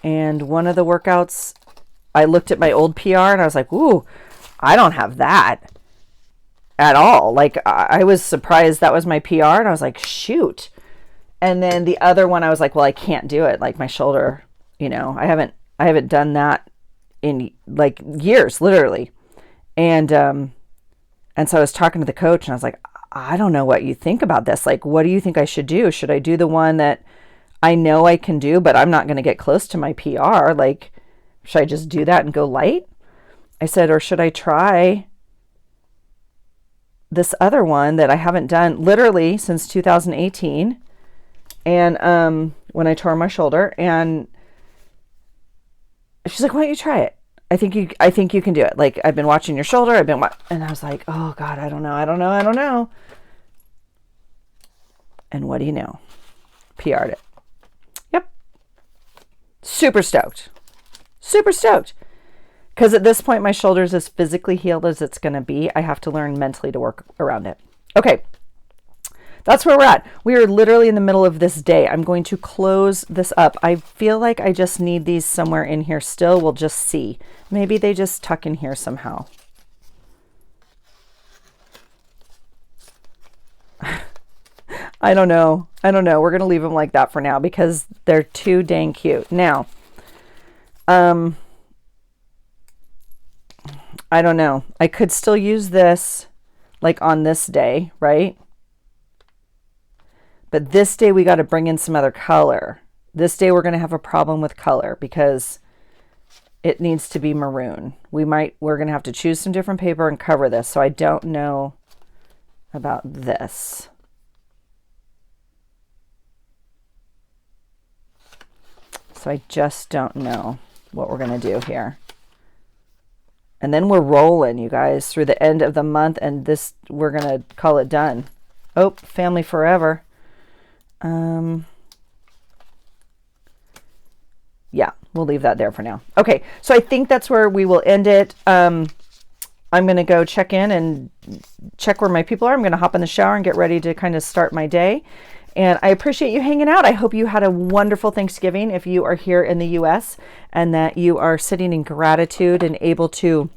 And one of the workouts, I looked at my old PR and I was like, ooh, I don't have that at all. Like I was surprised that was my PR and I was like, shoot. And then the other one, I was like, well, I can't do it. Like my shoulder, I haven't done that in like years, literally. And so I was talking to the coach and I was like, I don't know what you think about this. Like, what do you think I should do? Should I do the one that I know I can do, but I'm not going to get close to my PR? Like, should I just do that and go light? I said, or should I try this other one that I haven't done literally since 2018? And when I tore my shoulder, and she's like, why don't you try it? I think you can do it. Like, I've been watching your shoulder. And I was like, oh God, I don't know. And what do you know? PR'd it. Yep. Super stoked. Because at this point, my shoulder's as physically healed as it's going to be. I have to learn mentally to work around it. Okay. That's where we're at. We are literally in the middle of this day. I'm going to close this up. I feel like I just need these somewhere in here still. We'll just see. Maybe they just tuck in here somehow. I don't know. We're going to leave them like that for now because they're too dang cute. Now, I don't know. I could still use this like on this day, right? But this day we got to bring in some other color. This day we're going to have a problem with color because it needs to be maroon. We're going to have to choose some different paper and cover this. So I don't know about this. So I just don't know what we're going to do here. And then we're rolling, you guys, through the end of the month, and we're going to call it done. Oh, family forever. Yeah, we'll leave that there for now. Okay, so I think that's where we will end it. I'm going to go check in and check where my people are. I'm going to hop in the shower and get ready to kind of start my day. And I appreciate you hanging out. I hope you had a wonderful Thanksgiving if you are here in the U.S. and that you are sitting in gratitude and able to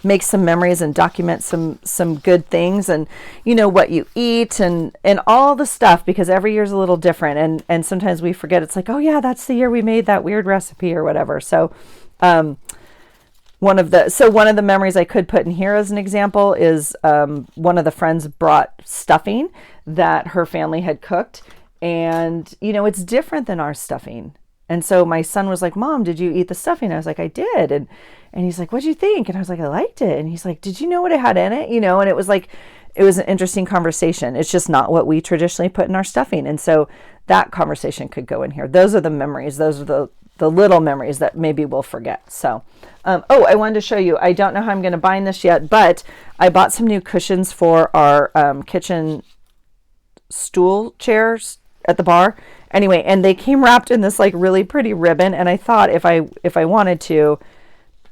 make some memories and document some good things, and what you eat and all the stuff, because every year is a little different, and sometimes we forget. It's like, oh yeah, that's the year we made that weird recipe or whatever. So one of the memories I could put in here as an example is one of the friends brought stuffing that her family had cooked, and it's different than our stuffing. And so my son was like, Mom, did you eat the stuffing? I was like, I did. And he's like, what'd you think? And I was like, I liked it. And he's like, did you know what it had in it? And it was an interesting conversation. It's just not what we traditionally put in our stuffing. And so that conversation could go in here. Those are the memories. Those are the little memories that maybe we'll forget. So, I wanted to show you, I don't know how I'm going to bind this yet, but I bought some new cushions for our kitchen stool chairs at the bar. Anyway, and they came wrapped in this like really pretty ribbon. And I thought if I wanted to,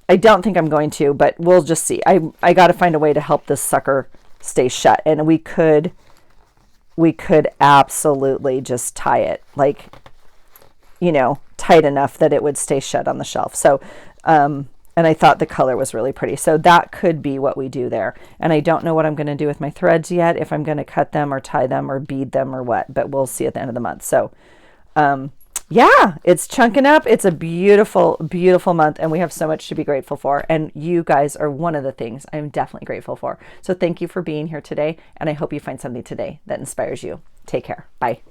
I don't think I'm going to, but we'll just see. I got to find a way to help this sucker stay shut. And we could absolutely just tie it like, tight enough that it would stay shut on the shelf. So, and I thought the color was really pretty. So that could be what we do there. And I don't know what I'm going to do with my threads yet, if I'm going to cut them or tie them or bead them or what, but we'll see at the end of the month. So, yeah, it's chunking up. It's a beautiful, beautiful month, and we have so much to be grateful for. And you guys are one of the things I'm definitely grateful for. So thank you for being here today, and I hope you find something today that inspires you. Take care. Bye.